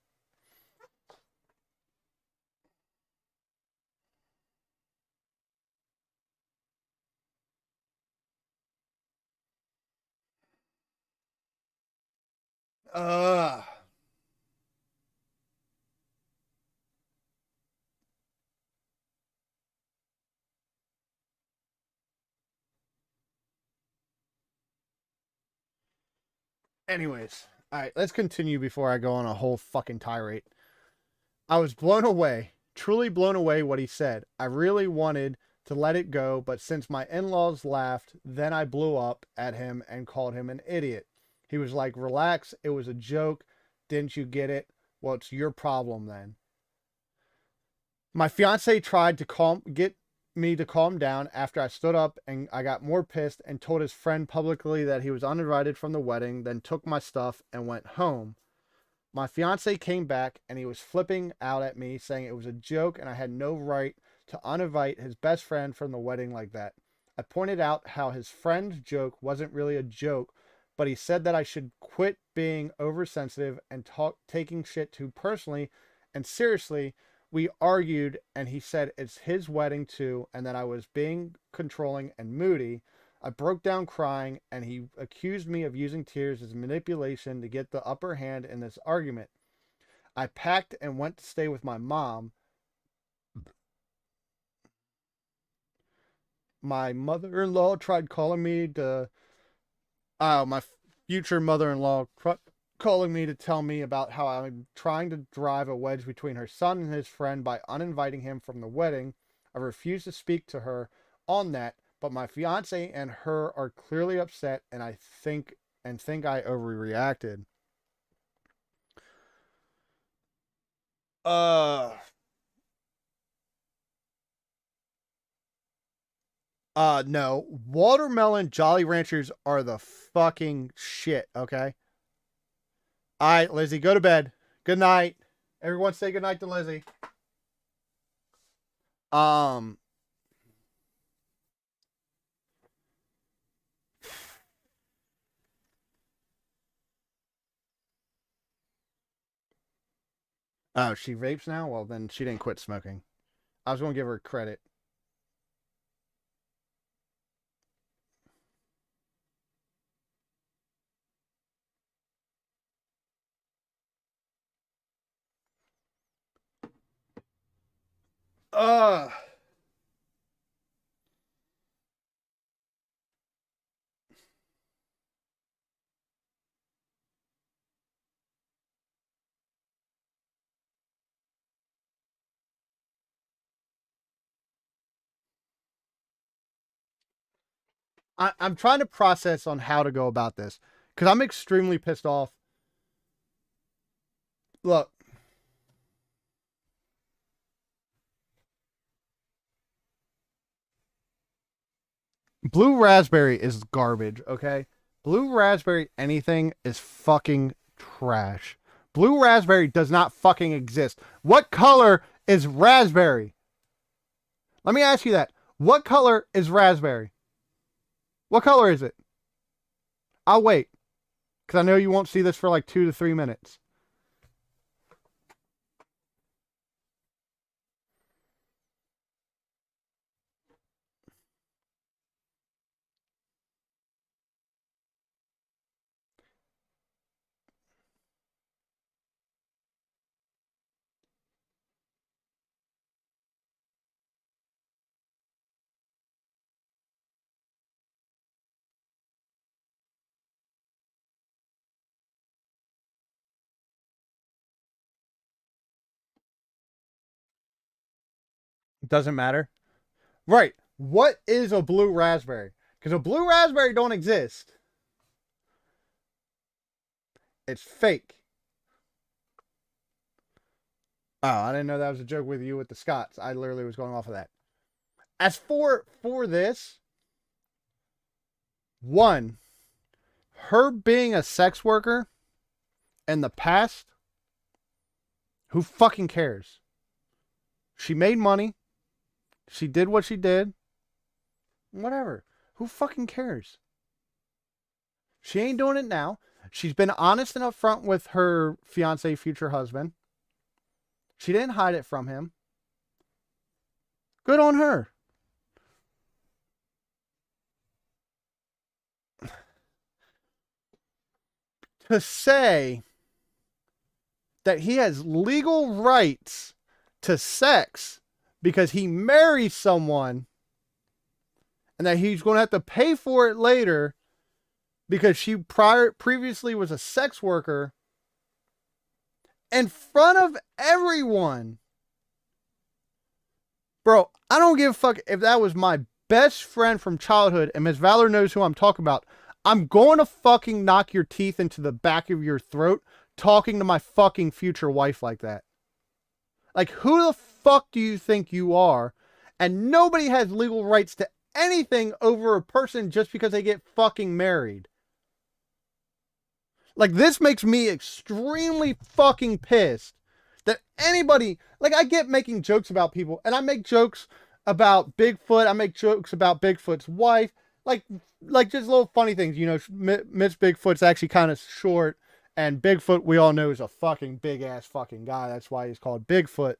Ugh. Anyways, all right, let's continue before I go on a whole fucking tirade. I was blown away, truly blown away what he said. I really wanted to let it go, but since my in laws laughed, then I blew up at him and called him an idiot. He was like, "Relax, it was a joke. Didn't you get it? Well, it's your problem then." My fiance tried to get me to calm down after I stood up, and I got more pissed and told his friend publicly that he was uninvited from the wedding, then took my stuff and went home. My fiance came back and he was flipping out at me, saying it was a joke and I had no right to uninvite his best friend from the wedding like that. I pointed out how his friend's joke wasn't really a joke, but he said that I should quit being oversensitive and taking shit too personally and seriously. We argued and he said it's his wedding too and that I was being controlling and moody. I broke down crying, and he accused me of using tears as manipulation to get the upper hand in this argument. I packed and went to stay with my mom. My mother in law tried calling me to. My future mother in law calling me to tell me about how I'm trying to drive a wedge between her son and his friend by uninviting him from the wedding. I refused to speak to her on that, but my fiance and her are clearly upset, and I think I overreacted. Uh no. Watermelon Jolly Ranchers are the fucking shit, okay? Alright, Lizzie, go to bed. Good night. Everyone say good night to Lizzie. Um oh, she vapes now? Well then she didn't quit smoking. I was gonna give her credit. Uh I'm trying to process on how to go about this. Because I'm extremely pissed off. Look, blue raspberry is garbage, okay? Blue raspberry anything is fucking trash. Blue raspberry does not fucking exist. What color is raspberry? Let me ask you that. What color is raspberry? What color is it? I'll wait. Because I know you won't see this for like 2 to 3 minutes. Doesn't matter. Right. What is a blue raspberry? Because a blue raspberry don't exist. It's fake. Oh, I didn't know that was a joke with you with the Scots. I literally was going off of that. As for this, one, her being a sex worker in the past, who fucking cares? She made money. She did what she did. Whatever. Who fucking cares? She ain't doing it now. She's been honest and upfront with her fiance, future husband. She didn't hide it from him. Good on her. To say that he has legal rights to sex because he marries someone and that he's going to have to pay for it later because she previously was a sex worker in front of everyone. Bro, I don't give a fuck if that was my best friend from childhood and Miss Valor knows who I'm talking about. I'm going to fucking knock your teeth into the back of your throat talking to my fucking future wife like that. Like, who the fuck do you think you are? And nobody has legal rights to anything over a person just because they get fucking married. Like, this makes me extremely fucking pissed that anybody, like, I get making jokes about people, and I make jokes about Bigfoot, I make jokes about Bigfoot's wife, like just little funny things, you know, Miss Bigfoot's actually kind of short, and Bigfoot, we all know, is a fucking big-ass fucking guy, that's why he's called Bigfoot.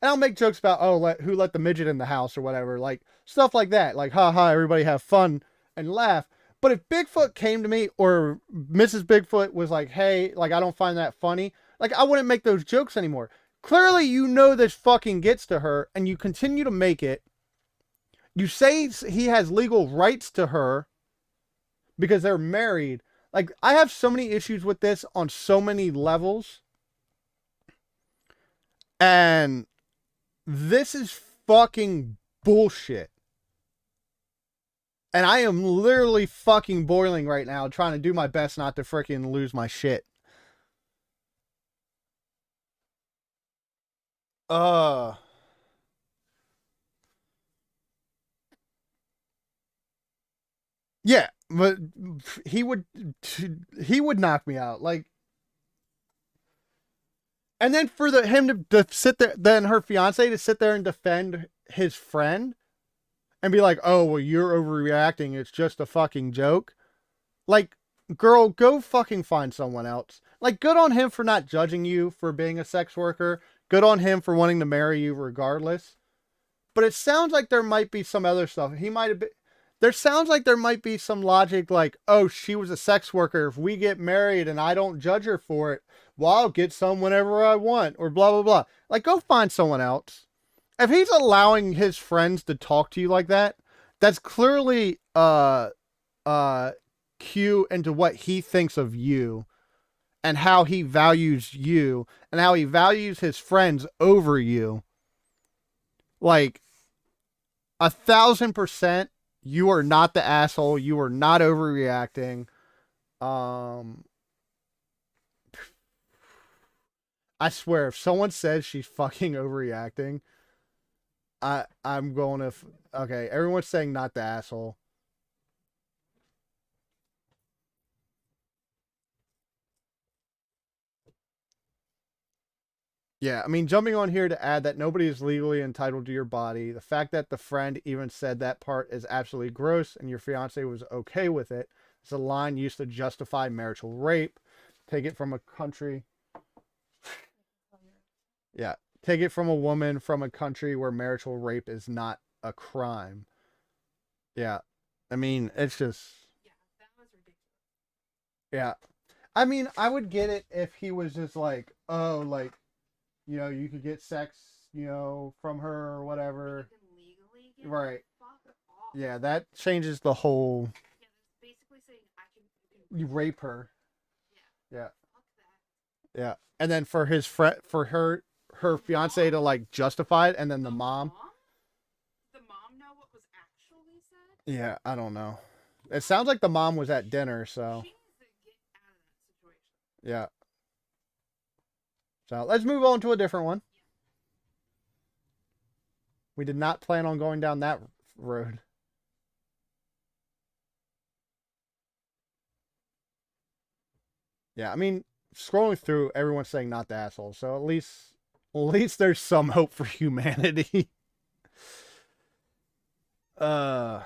And I'll make jokes about, oh, who let the midget in the house or whatever, like, stuff like that, like, haha, everybody have fun and laugh. But if Bigfoot came to me or Mrs. Bigfoot was like, hey, like, I don't find that funny, like, I wouldn't make those jokes anymore. Clearly, you know this fucking gets to her and you continue to make it. You say he has legal rights to her because they're married. Like, I have so many issues with this on so many levels. And this is fucking bullshit. And I am literally fucking boiling right now trying to do my best not to freaking lose my shit. Yeah, but he would knock me out. Like, and then for him to sit there, then her fiance to sit there and defend his friend and be like, oh, well, you're overreacting. It's just a fucking joke. Like, girl, go fucking find someone else. Like, good on him for not judging you for being a sex worker. Good on him for wanting to marry you regardless. But it sounds like there might be some other stuff. He might have been. There sounds like there might be some logic like, oh, she was a sex worker. If we get married and I don't judge her for it, well, I'll get some whenever I want, or blah, blah, blah. Like, go find someone else. If he's allowing his friends to talk to you like that, that's clearly cue into what he thinks of you and how he values you and how he values his friends over you. Like, 1,000%, you are not the asshole. You are not overreacting. I swear, if someone says she's fucking overreacting, I'm going to. Okay, everyone's saying not the asshole. Yeah, I mean, jumping on here to add that nobody is legally entitled to your body. The fact that the friend even said that part is absolutely gross and your fiance was okay with it. It's a line used to justify marital rape. Take it from a country. Yeah, take it from a woman from a country where marital rape is not a crime. Yeah, I mean, it's just. Yeah. I mean, I would get it if he was just like, oh, like, you know, you could get sex, you know, from her or whatever. Right. Yeah, that changes the whole. You rape her. Yeah. Yeah. And then for his friend, for her fiance to like justify it, and then the mom. mom know what was actually said? Yeah, I don't know. It sounds like the mom was at dinner, so. She needs to get out of that situation. Yeah. So let's move on to a different one. We did not plan on going down that road. Yeah, I mean, scrolling through, everyone's saying not the asshole, so at least there's some hope for humanity. uh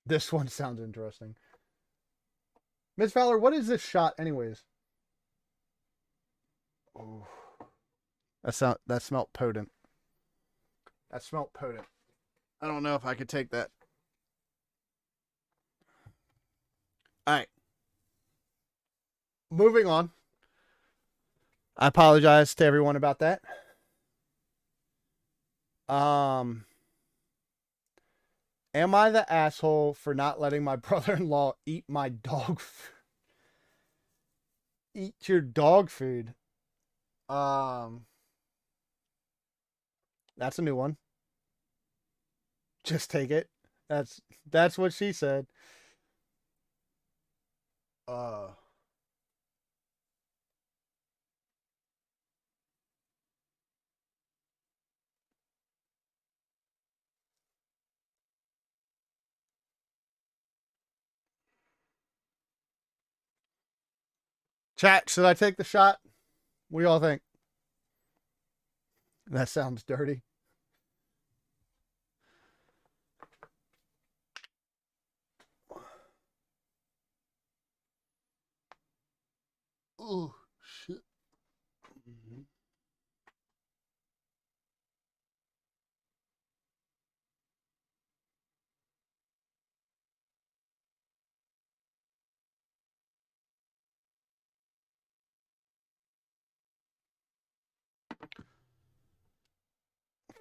This one sounds interesting. Miss Fowler, what is this shot anyways? Oh. That smelled potent. That smelled potent. I don't know if I could take that. Alright. Moving on. I apologize to everyone about that. Am I the asshole for not letting my brother-in-law eat my dog food? Eat your dog food. That's a new one. Just take it. That's what she said. Chat, should I take the shot? What do y'all think? That sounds dirty. Oh, shit.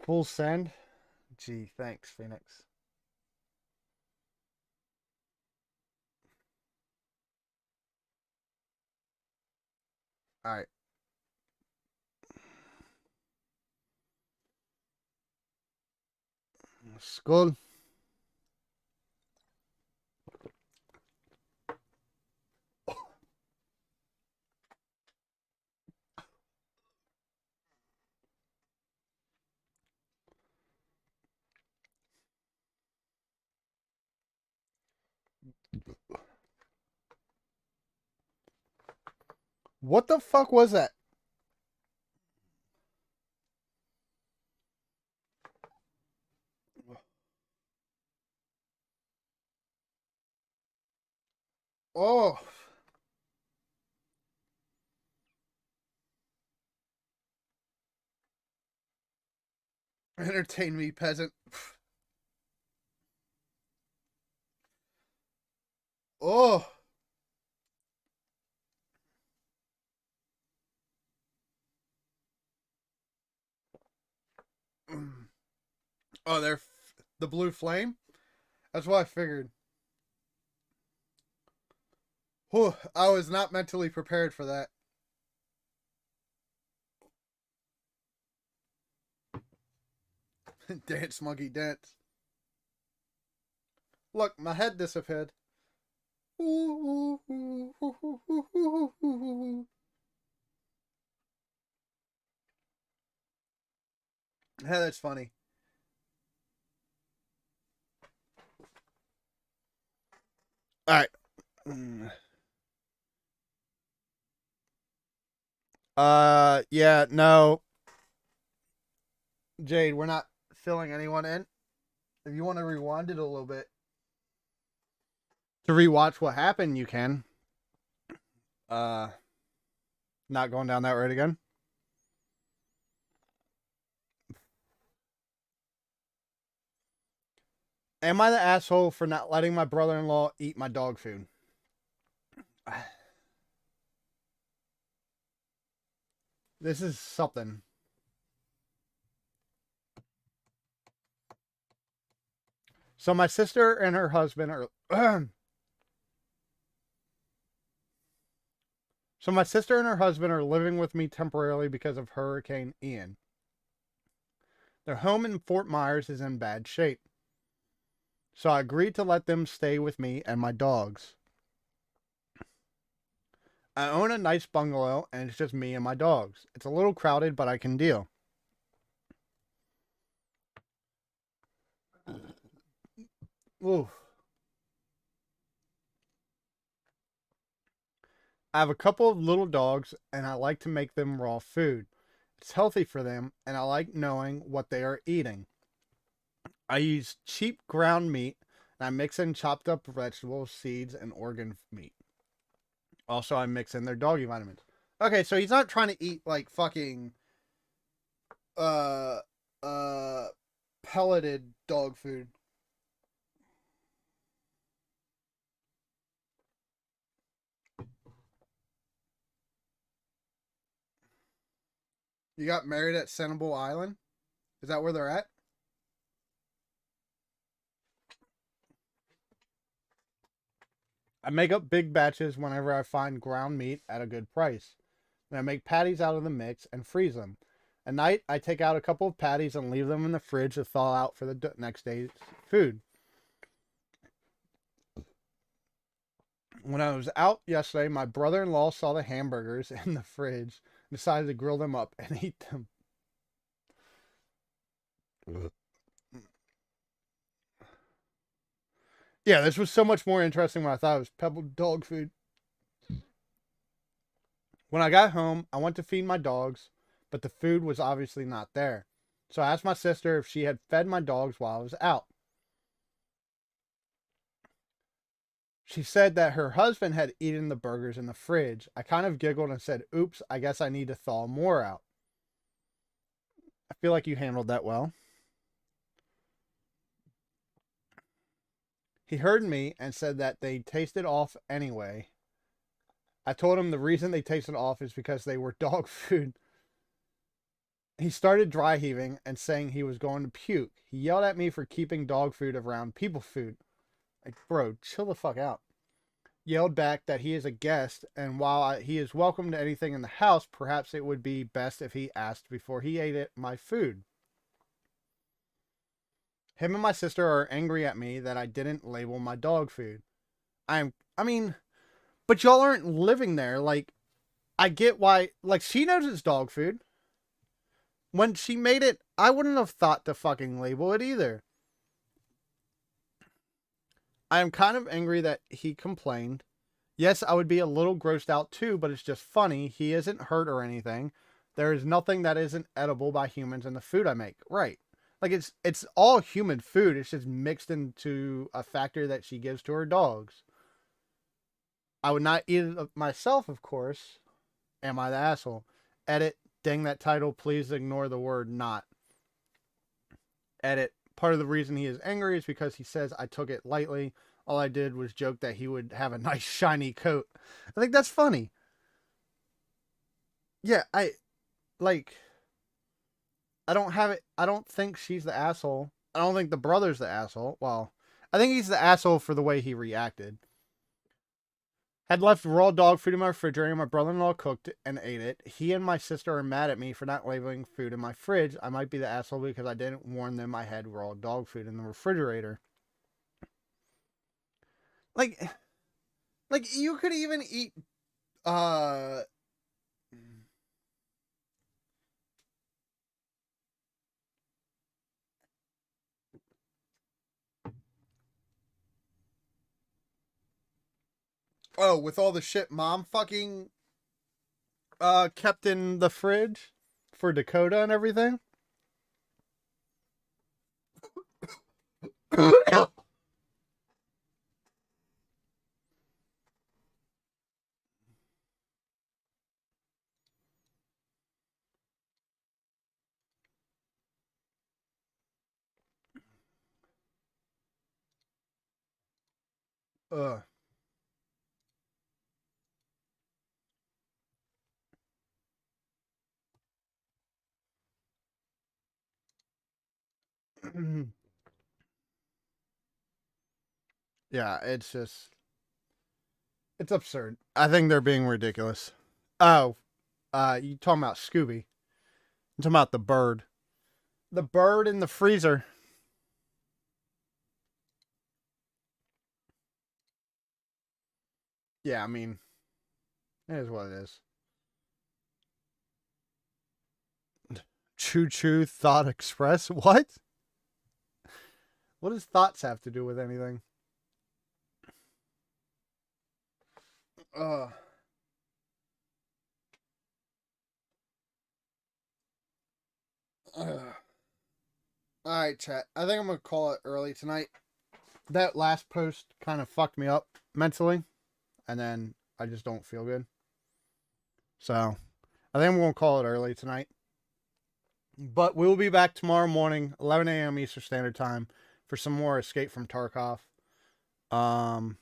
Full send? Gee, thanks, Phoenix. All right. Skull. What the fuck was that? Oh. Entertain me, peasant. Oh. Oh, they're the blue flame? That's what I figured. Whew, I was not mentally prepared for that. Dance, monkey, dance. Look, my head disappeared. Yeah, that's funny. All right. Yeah, no. Jade, we're not filling anyone in. If you want to rewind it a little bit to rewatch what happened, you can. Not going down that road again. Am I the asshole for not letting my brother-in-law eat my dog food? This is something. So my sister and her husband are So my sister and her husband are living with me temporarily because of Hurricane Ian. Their home in Fort Myers is in bad shape. So I agreed to let them stay with me and my dogs. I own a nice bungalow and it's just me and my dogs. It's a little crowded, but I can deal. Oof. I have a couple of little dogs and I like to make them raw food. It's healthy for them and I like knowing what they are eating. I use cheap ground meat and I mix in chopped up vegetables, seeds, and organ meat. Also, I mix in their doggy vitamins. Okay, so he's not trying to eat like fucking uh uh pelleted dog food. You got married at Senable Island? Is that where they're at? I make up big batches whenever I find ground meat at a good price. And I make patties out of the mix and freeze them. At night, I take out a couple of patties and leave them in the fridge to thaw out for the next day's food. When I was out yesterday, my brother-in-law saw the hamburgers in the fridge and decided to grill them up and eat them. Yeah, this was so much more interesting than I thought. It was pebbled dog food. When I got home, I went to feed my dogs, but the food was obviously not there. So I asked my sister if she had fed my dogs while I was out. She said that her husband had eaten the burgers in the fridge. I kind of giggled and said, "Oops, I guess I need to thaw more out." I feel like you handled that well. He heard me and said that they tasted off anyway. I told him the reason they tasted off is because they were dog food. He started dry heaving and saying he was going to puke. He yelled at me for keeping dog food around people food. Like, bro, chill the fuck out. Yelled back that he is a guest, and while he is welcome to anything in the house, perhaps it would be best if he asked before he ate my food. Him and my sister are angry at me that I didn't label my dog food. I mean, but y'all aren't living there. Like, I get why, like, she knows it's dog food. When she made it, I wouldn't have thought to fucking label it either. I am kind of angry that he complained. Yes, I would be a little grossed out too, but it's just funny. He isn't hurt or anything. There is nothing that isn't edible by humans in the food I make. Right. Like it's all human food. It's just mixed into a factor that she gives to her dogs. I would not eat it myself, of course. Am I the asshole? Edit. Dang that title. Please ignore the word not. Edit. Part of the reason he is angry is because he says I took it lightly. All I did was joke that he would have a nice shiny coat. I think that's funny. Yeah, like I don't have it. I don't think she's the asshole. I don't think the brother's the asshole. Well, I think he's the asshole for the way he reacted. Had left raw dog food in my refrigerator. My brother-in-law cooked and ate it. He and my sister are mad at me for not labeling food in my fridge. I might be the asshole because I didn't warn them I had raw dog food in the refrigerator. Like, like you could even eat. Uh. Oh, with all the shit mom fucking kept in the fridge for Dakota and everything. Ugh. Yeah, it's just, it's absurd. I think they're being ridiculous. Oh, you talking about Scooby? I'm talking about the bird. The bird in the freezer. Yeah, I mean, it is what it is. Choo choo thought express. What? What does thoughts have to do with anything? Uh. All right, chat. I think I'm gonna call it early tonight. That last post kind of fucked me up mentally, and then I just don't feel good. So I think I'm gonna call it early tonight. But we'll be back tomorrow morning, 11 a.m. Eastern Standard Time, for some more Escape from Tarkov. The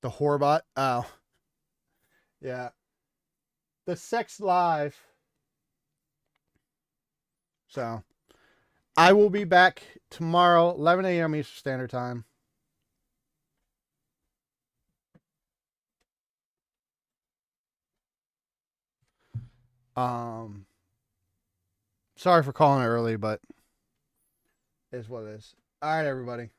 Horbot. Oh, yeah. The Sex Live. So I will be back tomorrow, 11 a.m. Eastern Standard Time. Sorry for calling it early, but it is what it is. All right, everybody.